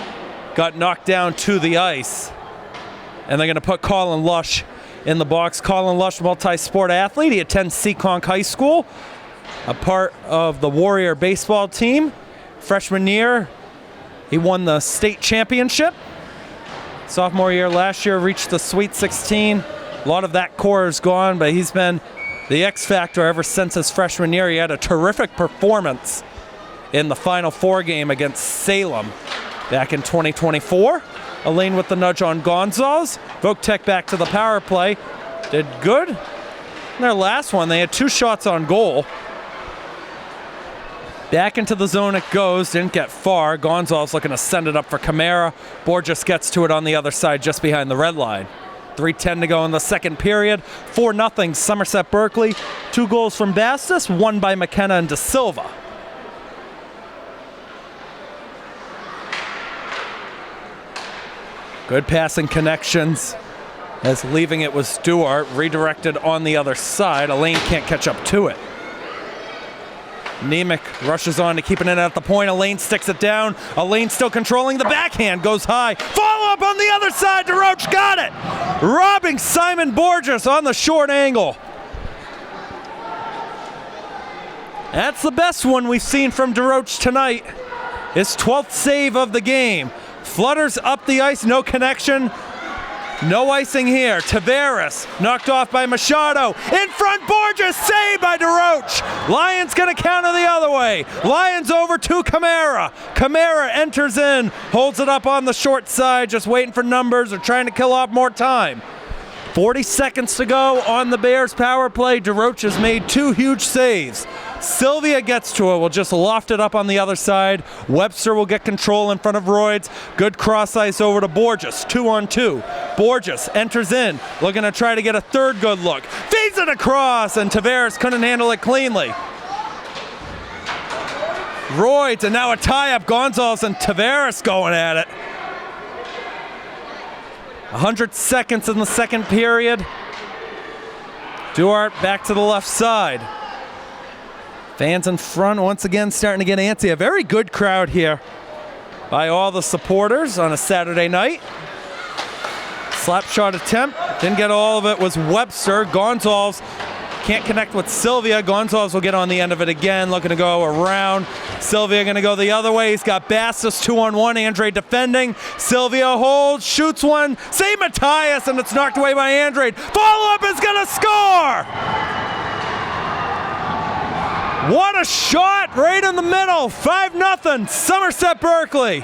Speaker 1: got knocked down to the ice, and they're going to put Colin Lush in the box. Colin Lush, multi-sport athlete. He attends Seekonk High School, a part of the Warrior baseball team. Freshman year, he won the state championship. Sophomore year last year, reached the Sweet 16. A lot of that core is gone, but he's been the X factor ever since his freshman year. He had a terrific performance in the Final Four game against Salem back in 2024. Elaine with the nudge on Gonzalez. Votek back to the power play. Did good. In their last one, they had 2 shots on goal. Back into the zone it goes. Didn't get far. Gonzalez looking to send it up for Camara. Borges gets to it on the other side just behind the red line. 3:10 to go in the second period. 4-0 Somerset Berkley. 2 goals from Bastos, 1 by McKenna and Da Silva. Good passing connections, as leaving it was Duarte, redirected on the other side. Elaine can't catch up to it. Nemec rushes on to keep it in at the point. Elaine sticks it down. Elaine still controlling the backhand, goes high. Follow up on the other side. DeRoche got it. Robbing Simon Borges on the short angle. That's the best one we've seen from DeRoche tonight. His 12th save of the game. Flutters up the ice, no connection. No icing here. Tavares knocked off by Machado. In front, Borges, saved by DeRoche. Lions gonna counter the other way. Lions over to Kamara. Kamara enters in, holds it up on the short side, just waiting for numbers or trying to kill off more time. 40 seconds to go on the Bears power play. DeRoche has made 2 huge saves. Sylvia gets to it, will just loft it up on the other side. Webster will get control in front of Royds. Good cross ice over to Borges, 2-on-2. Borges enters in, looking to try to get a third good look. Feeds it across, and Tavares couldn't handle it cleanly. Royds, and now a tie-up. Gonzalez and Tavares going at it. 100 seconds in the second period. Duarte back to the left side. Fans in front once again starting to get antsy. A very good crowd here by all the supporters on a Saturday night. Slap shot attempt, didn't get all of it, was Webster. Gonzalez can't connect with Sylvia. Gonzalez will get on the end of it again, looking to go around. Sylvia gonna go the other way. He's got Bastos 2-on-1, Andre defending. Sylvia holds, shoots one, save Matthias, and it's knocked away by Andre. Follow-up is gonna score! What a shot right in the middle. 5-0, Somerset Berkley.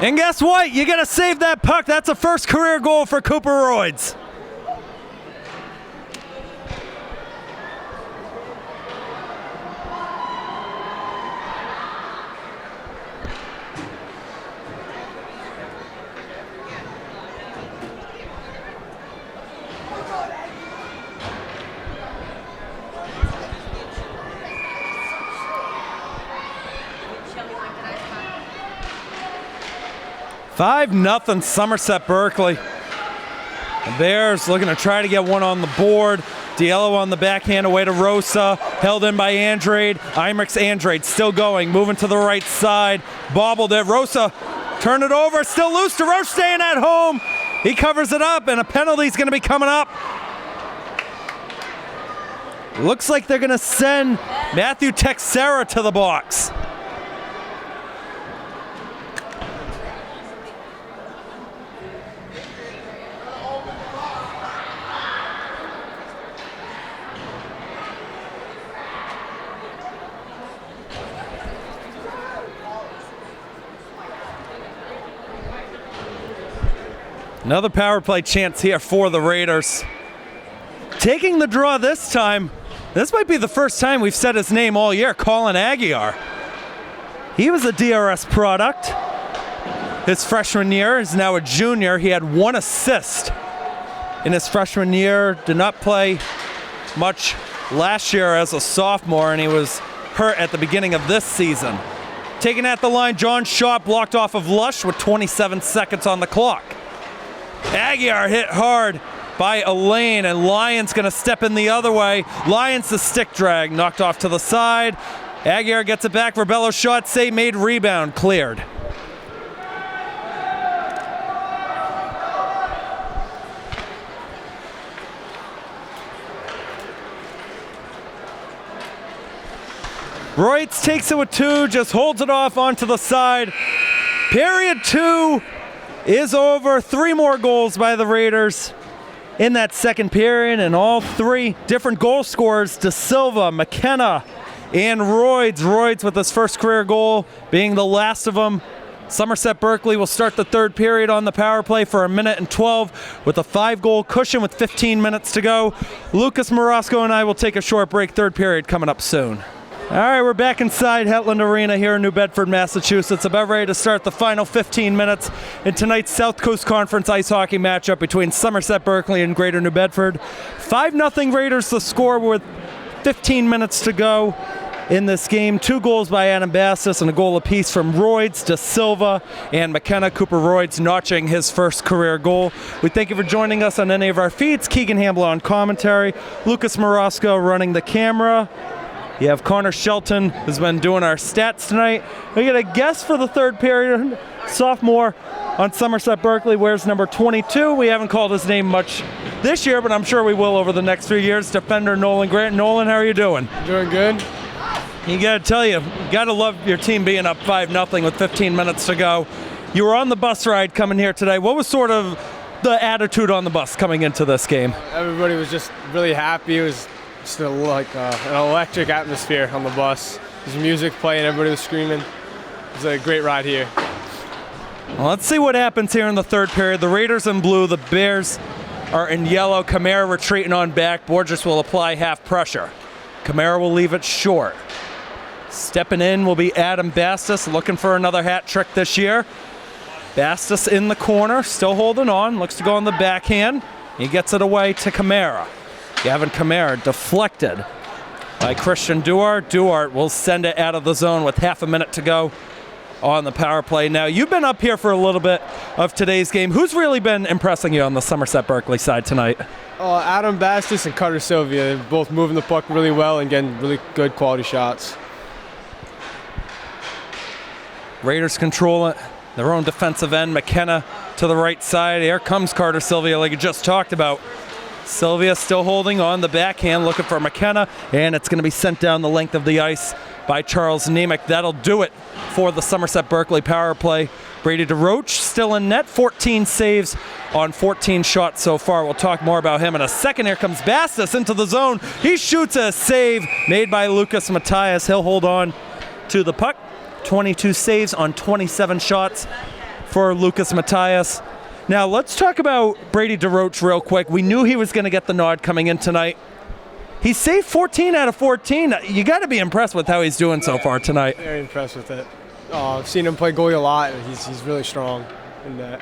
Speaker 1: And guess what? You gotta save that puck. That's a first career goal for Cooper Royds. Five nothing Somerset Berkley. The Bears looking to try to get one on the board. Diallo on the backhand away to Rosa. Held in by Andrade. Imrich's Andrade still going. Moving to the right side. Bobbled it. Rosa turn it over. Still loose. DeRoche staying at home. He covers it up, and a penalty's going to be coming up. Looks like they're going to send Matthew Texera to the box. Another power play chance here for the Raiders. Taking the draw this time, this might be the first time we've said his name all year, Colin Aguiar. He was a DRS product. His freshman year is now a junior. He had 1 assist in his freshman year. Did not play much last year as a sophomore, and he was hurt at the beginning of this season. Taken at the line, John Shaw blocked off of Lush with 27 seconds on the clock. Aguiar hit hard by Elaine, and Lyons gonna step in the other way. Lyons the stick drag, knocked off to the side. Aguiar gets it back. Rebello shot save made, rebound cleared. Royds takes it with 2, just holds it off onto the side. Period 2 is over. 3 more goals by the Raiders in that second period, and all 3 different goal scorers, De Silva, McKenna, and Royds. Royds with his first career goal being the last of them. Somerset Berkley will start the third period on the power play for 1:12 with a 5-goal cushion with 15 minutes to go. Lucas Morosco and I will take a short break. Third period coming up soon. All right, we're back inside Hetland Arena here in New Bedford, Massachusetts. About ready to start the final 15 minutes in tonight's South Coast Conference ice hockey matchup between Somerset Berkley and Greater New Bedford. 5-0 Raiders the score with 15 minutes to go in this game. 2 goals by Adam Bastos and a goal apiece from Royds, De Silva, and McKenna. Cooper Royds notching his first career goal. We thank you for joining us on any of our feeds. Keegan, Hamblett on commentary. Lucas Morosco running the camera. You have Connor Shelton, who's been doing our stats tonight. We get a guest for the third period, sophomore on Somerset Berkley wears number 22. We haven't called his name much this year, but I'm sure we will over the next few years. Defender Nolan Grant. Nolan, how are you doing?
Speaker 2: Doing good.
Speaker 1: You got to tell you got to love your team being up 5-0 with 15 minutes to go. You were on the bus ride coming here today. What was sort of the attitude on the bus coming into this game?
Speaker 2: Everybody was just really happy. It was just like an electric atmosphere on the bus. There's music playing, everybody was screaming. It was a great ride here.
Speaker 1: Well, let's see what happens here in the third period. The Raiders in blue, the Bears are in yellow. Kamara retreating on back. Borges will apply half pressure. Kamara will leave it short. Stepping in will be Adam Bastis, looking for another hat trick this year. Bastis in the corner, still holding on, looks to go on the backhand. He gets it away to Kamara. Gavin Kamara deflected by Christian Duarte. Duarte will send it out of the zone with half a minute to go on the power play. Now, you've been up here for a little bit of today's game. Who's really been impressing you on the Somerset Berkley side tonight?
Speaker 2: Adam Bastis and Carter Sylvia, they're both moving the puck really well and getting really good quality shots.
Speaker 1: Raiders control it. Their own defensive end, McKenna to the right side. Here comes Carter Sylvia, like you just talked about. Sylvia still holding on the backhand, looking for McKenna, and it's going to be sent down the length of the ice by Charles Nemec. That'll do it for the Somerset Berkley power play. Brady DeRoche still in net, 14 saves on 14 shots so far. We'll talk more about him in a second. Here comes Bastis into the zone. He shoots a save made by Lucas Matthias. He'll hold on to the puck. 22 saves on 27 shots for Lucas Matthias. Now let's talk about Brady DeRoche real quick. We knew he was going to get the nod coming in tonight. He saved 14 out of 14. You got to be impressed with how he's doing so far tonight.
Speaker 2: Very impressed with it. I've seen him play goalie a lot, and he's really strong in that.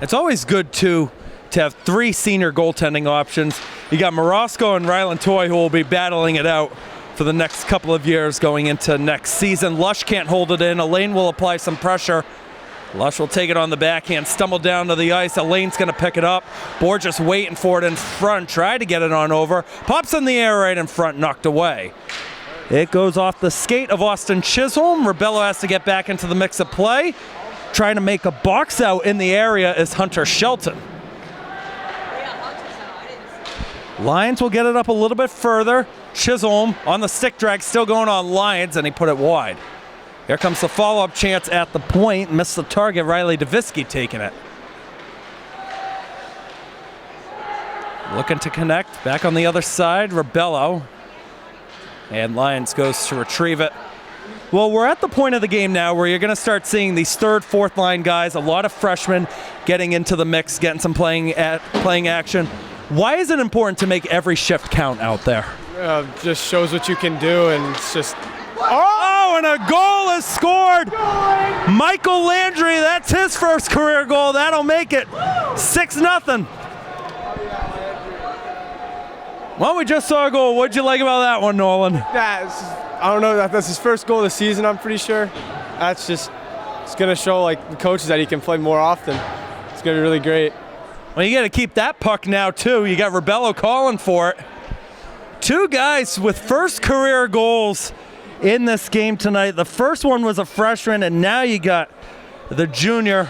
Speaker 1: It's always good, too, to have three senior goaltending options. You got Morosco and Ryland Toy, who will be battling it out for the next couple of years going into next season. Lush can't hold it in. Elaine will apply some pressure. Lush will take it on the backhand, stumble down to the ice. Elaine's going to pick it up. Borges waiting for it in front, try to get it on over. Pops in the air right in front, knocked away. It goes off the skate of Austin Chisholm. Rebello has to get back into the mix of play. Trying to make a box out in the area is Hunter Shelton. Lyons will get it up a little bit further. Chisholm on the stick drag, still going on Lyons, and he put it wide. Here comes the follow-up chance at the point. Missed the target. Riley Davisky taking it. Looking to connect. Back on the other side, Rebello. And Lyons goes to retrieve it. Well, we're at the point of the game now where you're going to start seeing these third, fourth line guys, a lot of freshmen getting into the mix, getting some playing action. Why is it important to make every shift count out there?
Speaker 2: Just shows what you can do, and it's just...
Speaker 1: Oh, and a goal is scored! Michael Landry, that's his first career goal. That'll make it 6-0. Well, we just saw a goal. What'd you like about that one, Nolan?
Speaker 2: I don't know. That's his first goal of the season, I'm pretty sure. It's going to show like the coaches that he can play more often. It's going to be really great.
Speaker 1: Well, you got to keep that puck now, too. You got Rebello calling for it. Two guys with first career goals in this game tonight. The first one was a freshman, and now you got the junior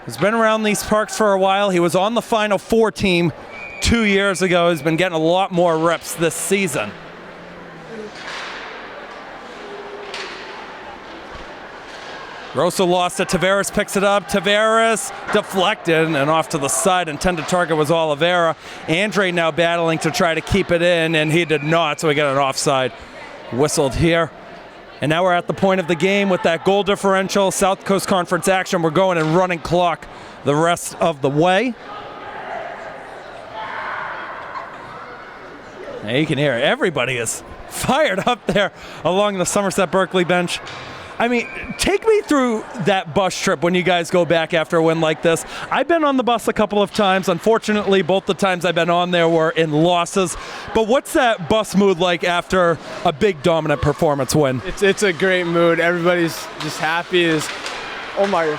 Speaker 1: who's been around these parks for a while. He was on the Final Four team 2 years ago. He's been getting a lot more reps this season. Rosa lost it. Tavares picks it up. Tavares deflected and off to the side. Intended target was Oliveira. Andre now battling to try to keep it in, and he did not, so we got an offside whistled here. And now we're at the point of the game with that goal differential. South Coast Conference action. We're going and running clock the rest of the way. Now you can hear it. Everybody is fired up there along the Somerset Berkley bench. I mean, take me through that bus trip when you guys go back after a win like this. I've been on the bus a couple of times. Unfortunately, both the times I've been on there were in losses. But what's that bus mood like after a big dominant performance win?
Speaker 2: It's a great mood. Everybody's just happy. Oh my.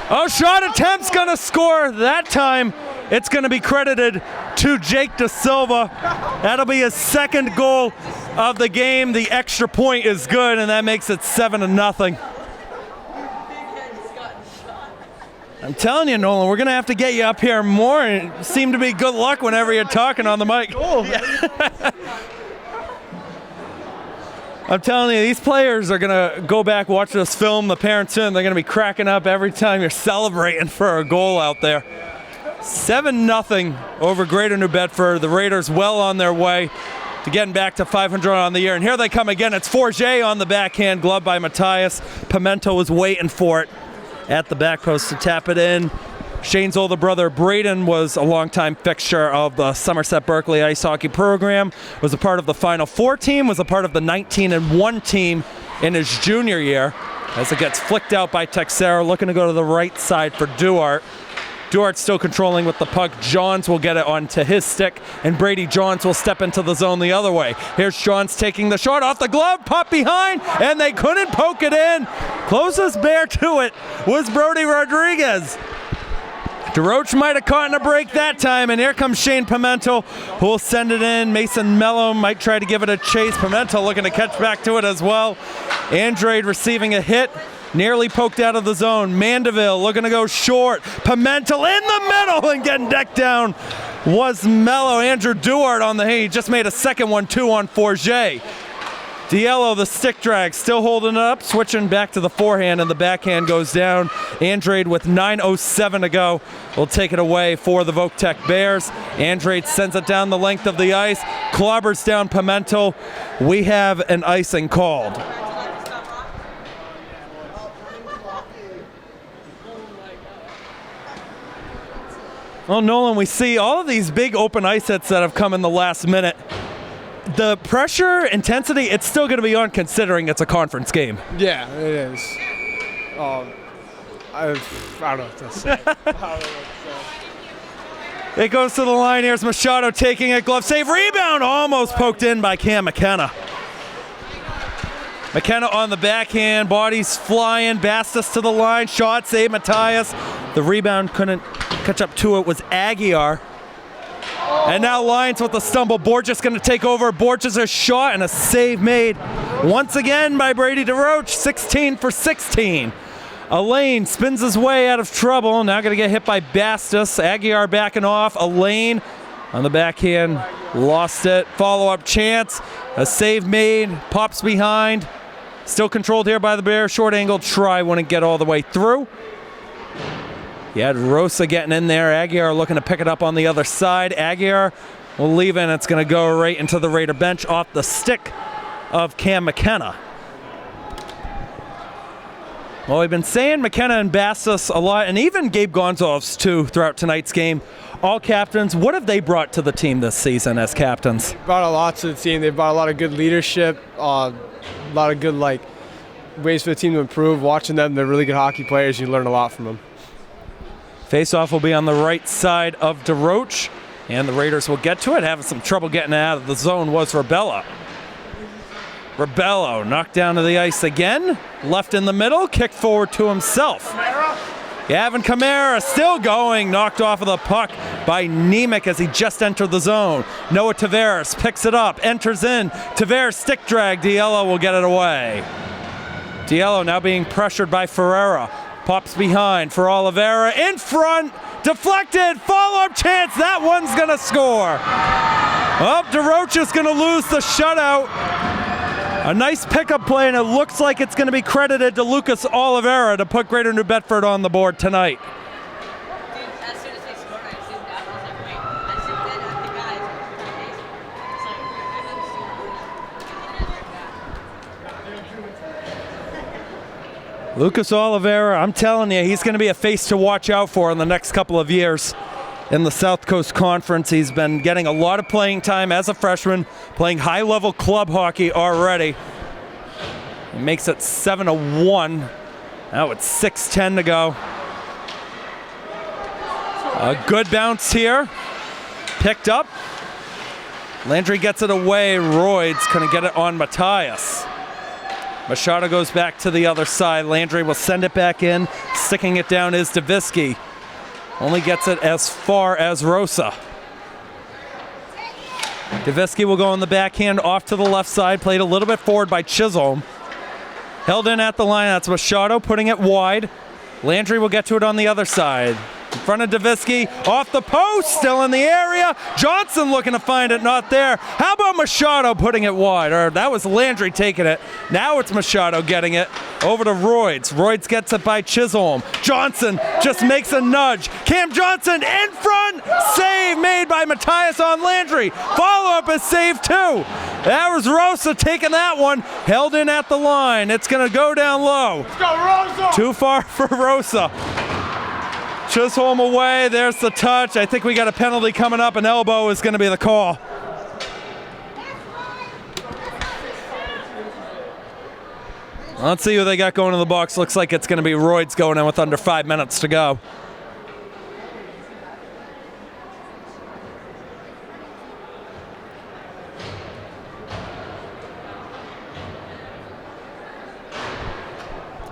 Speaker 1: Oh, shot attempt's going to score. That time it's going to be credited to Jake Da Silva. That'll be his second goal of the game. The extra point is good, and that makes it 7-0. I'm telling you, Nolan, we're going to have to get you up here more. It seemed to be good luck whenever you're talking on the mic. I'm telling you, these players are going to go back, watch this film, the parents in, they're going to be cracking up every time you're celebrating for a goal out there. 7-0 over Greater New Bedford. The Raiders well on their way to getting back to 500 on the year. And here they come again. It's Forget on the backhand, glove by Matthias. Pimento was waiting for it at the back post to tap it in. Shane's older brother, Brady, was a longtime fixture of the Somerset Berkley ice hockey program, was a part of the Final Four team, was a part of the 19-1 team in his junior year. As it gets flicked out by Texera, looking to go to the right side for DeRoche. DeRoche's still controlling with the puck. Johns will get it onto his stick, and Brady Johns will step into the zone the other way. Here's Johns taking the shot off the glove, pop behind, and they couldn't poke it in. Closest bear to it was Brody Rodriguez. DeRoche might have caught in a break that time, and here comes Shane Pimento, who will send it in. Mason Mello might try to give it a chase. Pimento looking to catch back to it as well. Andrade receiving a hit, nearly poked out of the zone. Mandeville looking to go short. Pimento in the middle and getting decked down was Mello. Andrew Duart on the hay. He just made a second one, 2 on Forget. Diello, the stick drag, still holding it up, switching back to the forehand, and the backhand goes down. Andrade with 9:07 to go will take it away for the Votech Bears. Andrade sends it down the length of the ice, clobbers down Pimento. We have an icing called. Well, Nolan, we see all of these big open ice hits that have come in the last minute. The pressure, intensity, it's still going to be on considering it's a conference game.
Speaker 2: Yeah, it is. I don't know what to say.
Speaker 1: It goes to the line. Here's Machado taking it. Glove save. Rebound almost poked in by Cam McKenna. McKenna on the backhand. Bodies flying. Bastos to the line. Shot save. Matthias. The rebound couldn't catch up to it was Aguiar. And now Lions with the stumble. Borges going to take over. Borges a shot and a save made once again by Brady DeRoche. 16 for 16. Elaine spins his way out of trouble. Now going to get hit by Bastos. Aguiar backing off. Elaine on the backhand. Lost it. Follow-up chance. A save made. Pops behind. Still controlled here by the Bears. Short angle try. Wouldn't get all the way through. You had Rosa getting in there. Aguiar looking to pick it up on the other side. Aguiar will leave it, and it's going to go right into the Raider bench off the stick of Cam McKenna. Well, we've been saying McKenna and Bastos a lot, and even Gabe Gonzalez, too, throughout tonight's game. All captains. What have they brought to the team this season as captains?
Speaker 2: Brought a lot to the team. They brought a lot of good leadership, a lot of good ways for the team to improve. Watching them, they're really good hockey players. You learn a lot from them.
Speaker 1: Face-off will be on the right side of DeRoche, and the Raiders will get to it. Having some trouble getting out of the zone was Rebello. Rebello knocked down to the ice again. Left in the middle, kicked forward to himself. Gavin Kamara still going, knocked off of the puck by Nemec as he just entered the zone. Noah Tavares picks it up, enters in. Tavares stick drag, Diello will get it away. Diello now being pressured by Ferreira. Pops behind for Oliveira, in front, deflected, follow-up chance, that one's gonna score. Oh, DeRoche is gonna lose the shutout. A nice pickup play, and it looks like it's gonna be credited to Lucas Oliveira to put Greater New Bedford on the board tonight.
Speaker 3: As soon as they scored, I zoomed out, I was like, wait, I zoomed in at the guys. It's like, I didn't zoom in.
Speaker 1: Lucas Oliveira, I'm telling you, he's going to be a face to watch out for in the next couple of years in the South Coast Conference. He's been getting a lot of playing time as a freshman, playing high-level club hockey already. He makes it 7-1. Now it's 6:10 to go. A good bounce here. Picked up. Landry gets it away. Royds couldn't get it on Matthias. Machado goes back to the other side. Landry will send it back in. Sticking it down is Davisky. Only gets it as far as Rosa. Davisky will go on the backhand off to the left side. Played a little bit forward by Chisholm. Held in at the line. That's Machado putting it wide. Landry will get to it on the other side. In front of Davisky, off the post, still in the area. Johnson looking to find it, not there. How about Machado putting it wide? Or that was Landry taking it. Now it's Machado getting it over to Royds. Royds gets it by Chisholm. Johnson just makes a nudge. Cam Johnson in front. Save made by Matthias on Landry. Follow-up is saved too. That was Rosa taking that one. Held in at the line. It's going to go down low.
Speaker 2: Let's go, Rosa!
Speaker 1: Too far for Rosa. Chisholm away, there's the touch. I think we got a penalty coming up. An elbow is going to be the call. Let's see who they got going in the box. Looks like it's going to be Royds going in with under 5 minutes to go.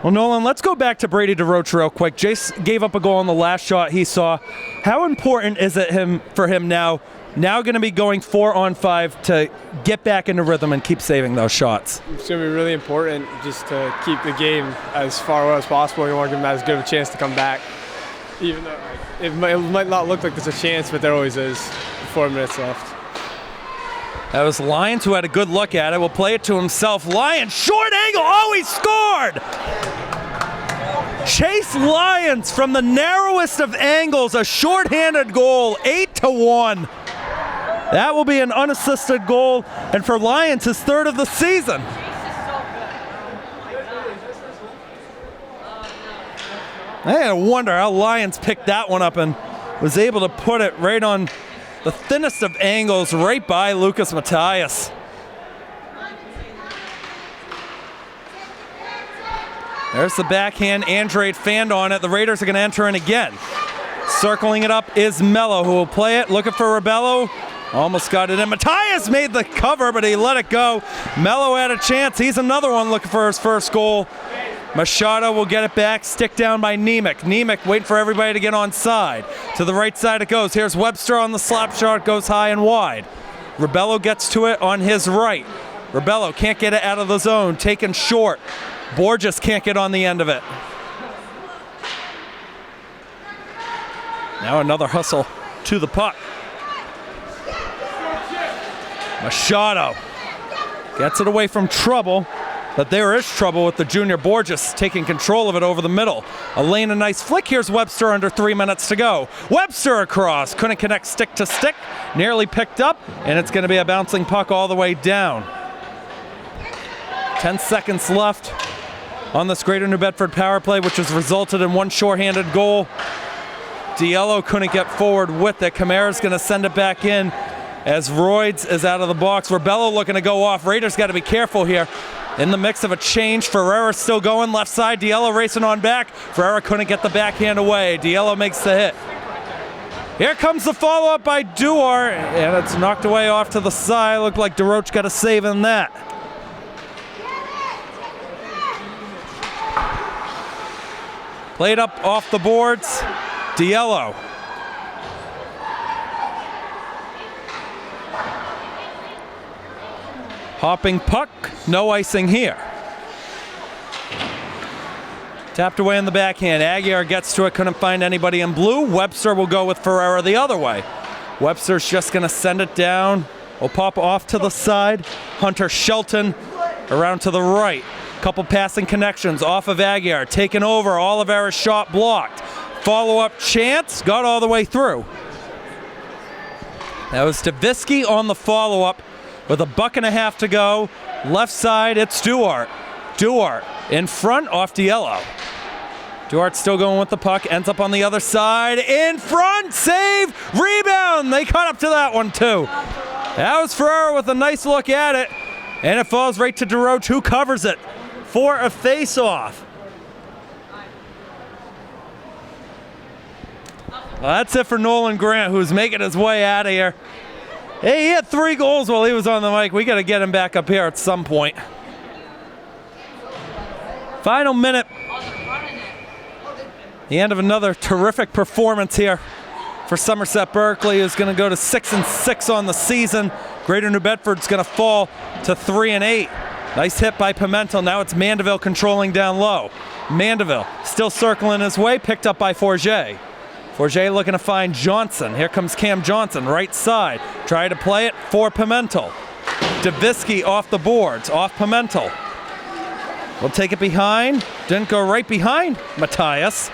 Speaker 1: Well, Nolan, let's go back to Brady DeRoche real quick. Jace gave up a goal on the last shot he saw. How important is it for him now going to be going 4-on-5 to get back into rhythm and keep saving those shots?
Speaker 2: It's going to be really important just to keep the game as far away as possible. You want to give them as good of a chance to come back. Even though it might not look like there's a chance, but there always is. 4 minutes left.
Speaker 1: That was Lyons who had a good look at it. Will play it to himself. Lyons, short angle. Oh, he scored! Chase Lyons from the narrowest of angles, a shorthanded goal, 8-1. That will be an unassisted goal, and for Lyons, his third of the season. I had to wonder how Lyons picked that one up and was able to put it right on the thinnest of angles, right by Lucas Matthias. There's the backhand. Andrade fanned on it. The Raiders are going to enter in again. Circling it up is Mello, who will play it. Looking for Rebello. Almost got it in. Matthias made the cover, but he let it go. Mello had a chance. He's another one looking for his first goal. Machado will get it back. Stick down by Nemec. Nemec waiting for everybody to get on side. To the right side it goes. Here's Webster on the slap shot. Goes high and wide. Rebello gets to it on his right. Rebello can't get it out of the zone. Taken short. Borges can't get on the end of it. Now another hustle to the puck. Machado gets it away from trouble, but there is trouble with the junior Borges taking control of it over the middle. Elaine, a nice flick. Here's Webster under 3 minutes to go. Webster across, couldn't connect stick to stick, nearly picked up, and it's going to be a bouncing puck all the way down. 10 seconds left on this Greater New Bedford power play, which has resulted in one shorthanded goal. Diello couldn't get forward with it. Camara's going to send it back in as Royds is out of the box. Rebello looking to go off. Raiders got to be careful here. In the mix of a change, Ferreira still going left side. Diello racing on back. Ferreira couldn't get the backhand away. Diello makes the hit. Here comes the follow-up by Duar, and it's knocked away off to the side. Looked like DeRoche got a save in that. Played up off the boards. Diello. Hopping puck, no icing here. Tapped away in the backhand. Aguirre gets to it, couldn't find anybody in blue. Webster will go with Ferreira the other way. Webster's just going to send it down. Will pop off to the side. Hunter Shelton around to the right. Couple passing connections off of Aguirre. Taken over, Oliveira's shot blocked. Follow-up chance, got all the way through. That was Davisky on the follow-up with a buck and a half to go. Left side, it's Duarte. Duarte in front off Diello. Duarte's still going with the puck, ends up on the other side. In front, save, rebound. They caught up to that one too. That was Ferreira with a nice look at it. And it falls right to DeRoche, who covers it for a face-off. Well, that's it for Nolan Grant, who's making his way out of here. Hey, he had 3 goals while he was on the mic. We got to get him back up here at some point. Final minute. The end of another terrific performance here for Somerset Berkley, who's going to go to 6-6 on the season. Greater New Bedford's going to fall to 3-8. Nice hit by Pimentel. Now it's Mandeville controlling down low. Mandeville still circling his way, picked up by Forget. Forget looking to find Johnson. Here comes Cam Johnson, right side. Try to play it for Pimentel. Davisky off the boards, off Pimentel. We'll take it behind. Didn't go right behind Matthias.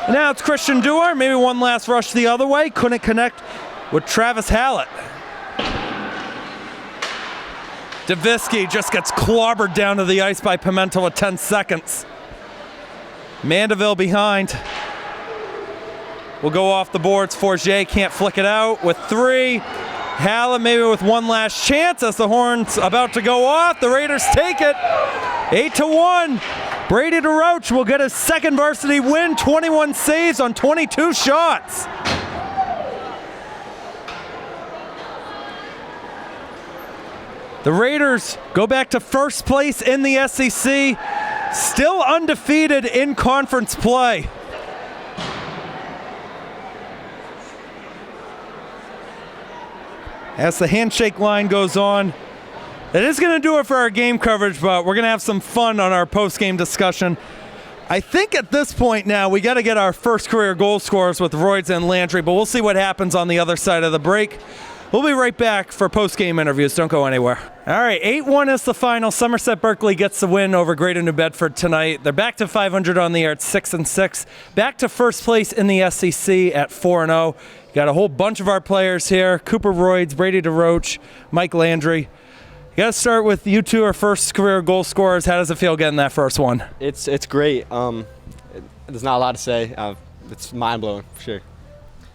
Speaker 1: And now it's Christian Dewar. Maybe one last rush the other way. Couldn't connect with Travis Hallett. Davisky just gets clobbered down to the ice by Pimentel with 10 seconds. Mandeville behind. Will go off the boards. Forget can't flick it out with 3. Hallett maybe with one last chance as the horn's about to go off. The Raiders take it. 8-1. Brady DeRoche will get his second varsity win. 21 saves on 22 shots. The Raiders go back to first place in the SEC, still undefeated in conference play. As the handshake line goes on, that is going to do it for our game coverage, but we're going to have some fun on our post-game discussion. I think at this point now we got to get our first career goal scorers with Royds and Landry, but we'll see what happens on the other side of the break. We'll be right back for post-game interviews. Don't go anywhere. All right, 8-1 is the final. Somerset Berkley gets the win over Greater New Bedford tonight. They're back to 500 on the year at 6-6. Back to first place in the SEC at 4-0. Got a whole bunch of our players here. Cooper Royds, Brady DeRoche, Mike Landry. You got to start with you two, our first career goal scorers. How does it feel getting that first one?
Speaker 4: It's great. There's not a lot to say. It's mind-blowing, for sure.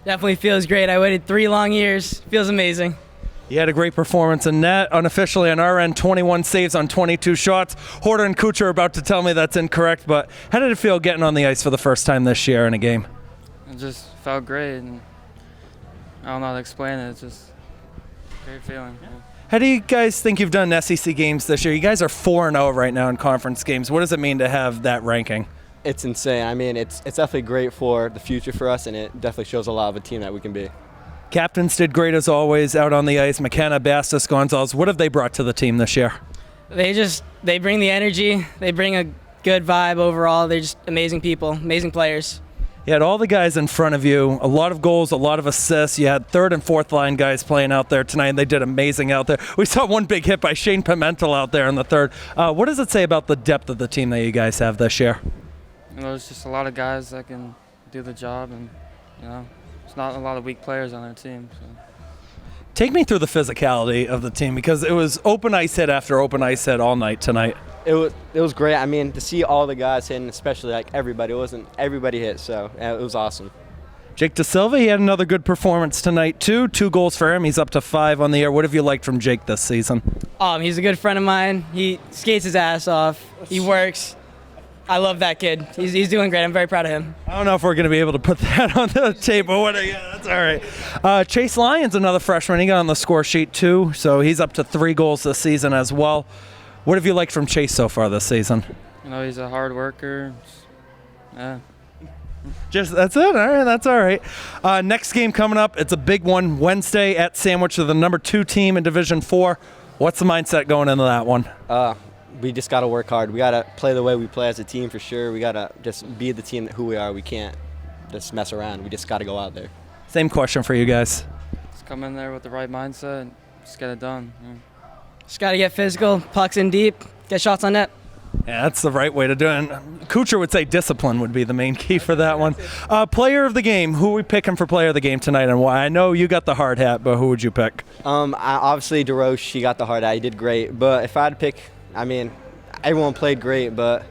Speaker 5: Definitely feels great. I waited 3 long years. Feels amazing.
Speaker 1: You had a great performance in net. Unofficially on our end, 21 saves on 22 shots. Horter and Kuchar are about to tell me that's incorrect, but how did it feel getting on the ice for the first time this year in a game?
Speaker 6: It just felt great, and I don't know how to explain it. It's just a great feeling. Yeah.
Speaker 1: How do you guys think you've done in SEC games this year? You guys are 4-0 right now in conference games. What does it mean to have that ranking?
Speaker 4: It's insane. I mean, it's definitely great for the future for us, and it definitely shows a lot of a team that we can be.
Speaker 1: Captains did great as always out on the ice. McKenna, Bastos, Gonzalez. What have they brought to the team this year?
Speaker 5: They bring the energy. They bring a good vibe overall. They're just amazing people, amazing players.
Speaker 1: You had all the guys in front of you, a lot of goals, a lot of assists. You had third and fourth line guys playing out there tonight, and they did amazing out there. We saw one big hit by Shane Pimentel out there in the third. What does it say about the depth of the team that you guys have this year?
Speaker 6: You know, there's just a lot of guys that can do the job, and you know, there's not a lot of weak players on their team. So.
Speaker 1: Take me through the physicality of the team, because it was open ice hit after open ice hit all night tonight.
Speaker 4: It was great. I mean, to see all the guys hitting, especially like everybody. It wasn't everybody hit, so it was awesome.
Speaker 1: Jake DeSilva, he had another good performance tonight too. 2 goals for him. He's up to 5 on the year. What have you liked from Jake this season?
Speaker 5: He's a good friend of mine. He skates his ass off. He works. I love that kid. He's doing great. I'm very proud of him.
Speaker 1: I don't know if we're going to be able to put that on the tape, but yeah, that's all right. Chase Lyons, another freshman. He got on the score sheet too, so he's up to 3 goals this season as well. What have you liked from Chase so far this season?
Speaker 6: You know, he's a hard worker. Yeah.
Speaker 1: Just that's it. All right, that's all right. Next game coming up. It's a big one. Wednesday at Sandwich, to the number 2 team in Division 4. What's the mindset going into that one?
Speaker 4: We just got to work hard. We got to play the way we play as a team for sure. We got to just be the team who we are. We can't just mess around. We just got to go out there.
Speaker 1: Same question for you guys.
Speaker 6: Just come in there with the right mindset and just get it done. Yeah.
Speaker 5: Just got to get physical, pucks in deep, get shots on net.
Speaker 1: Yeah, that's the right way to do it. And Kuchar would say discipline would be the main key for that one. Player of the game. Who are we picking for player of the game tonight, and why? I know you got the hard hat, but who would you pick?
Speaker 4: Obviously, DeRoche, he got the hard hat. He did great. But if I had to pick, I mean, everyone played great, but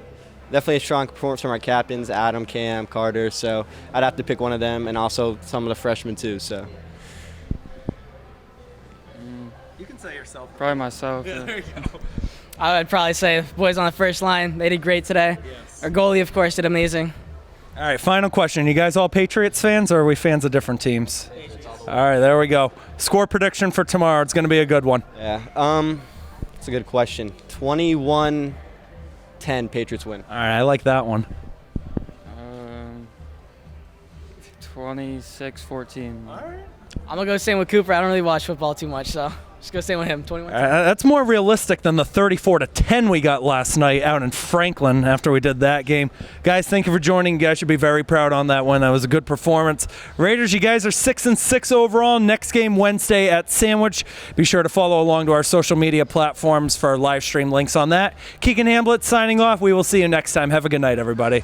Speaker 4: definitely a strong performance from our captains, Adam, Cam, Carter. So I'd have to pick one of them, and also some of the freshmen too. So.
Speaker 1: You can say yourself.
Speaker 6: Probably myself.
Speaker 1: Yeah,
Speaker 6: Yeah.
Speaker 1: there you go.
Speaker 5: I would probably say the boys on the first line. They did great today.
Speaker 1: Yes.
Speaker 5: Our goalie, of course, did amazing.
Speaker 1: All right, final question. You guys all Patriots fans, or are we fans of different teams? All right, there we go. Score prediction for tomorrow. It's going to be a good one.
Speaker 4: Yeah. It's a good question. 21-10 Patriots win.
Speaker 1: All right, I like that one.
Speaker 6: 26-14.
Speaker 1: All right.
Speaker 5: I'm going to go same with Cooper. I don't really watch football too much, so. Just go stay with him. 21.
Speaker 1: That's more realistic than the 34-10 we got last night out in Franklin after we did that game. Guys, thank you for joining. You guys should be very proud on that one. That was a good performance. Raiders, you guys are 6-6 overall. Next game Wednesday at Sandwich. Be sure to follow along to our social media platforms for live stream links on that. Keegan Hamblett signing off. We will see you next time. Have a good night, everybody.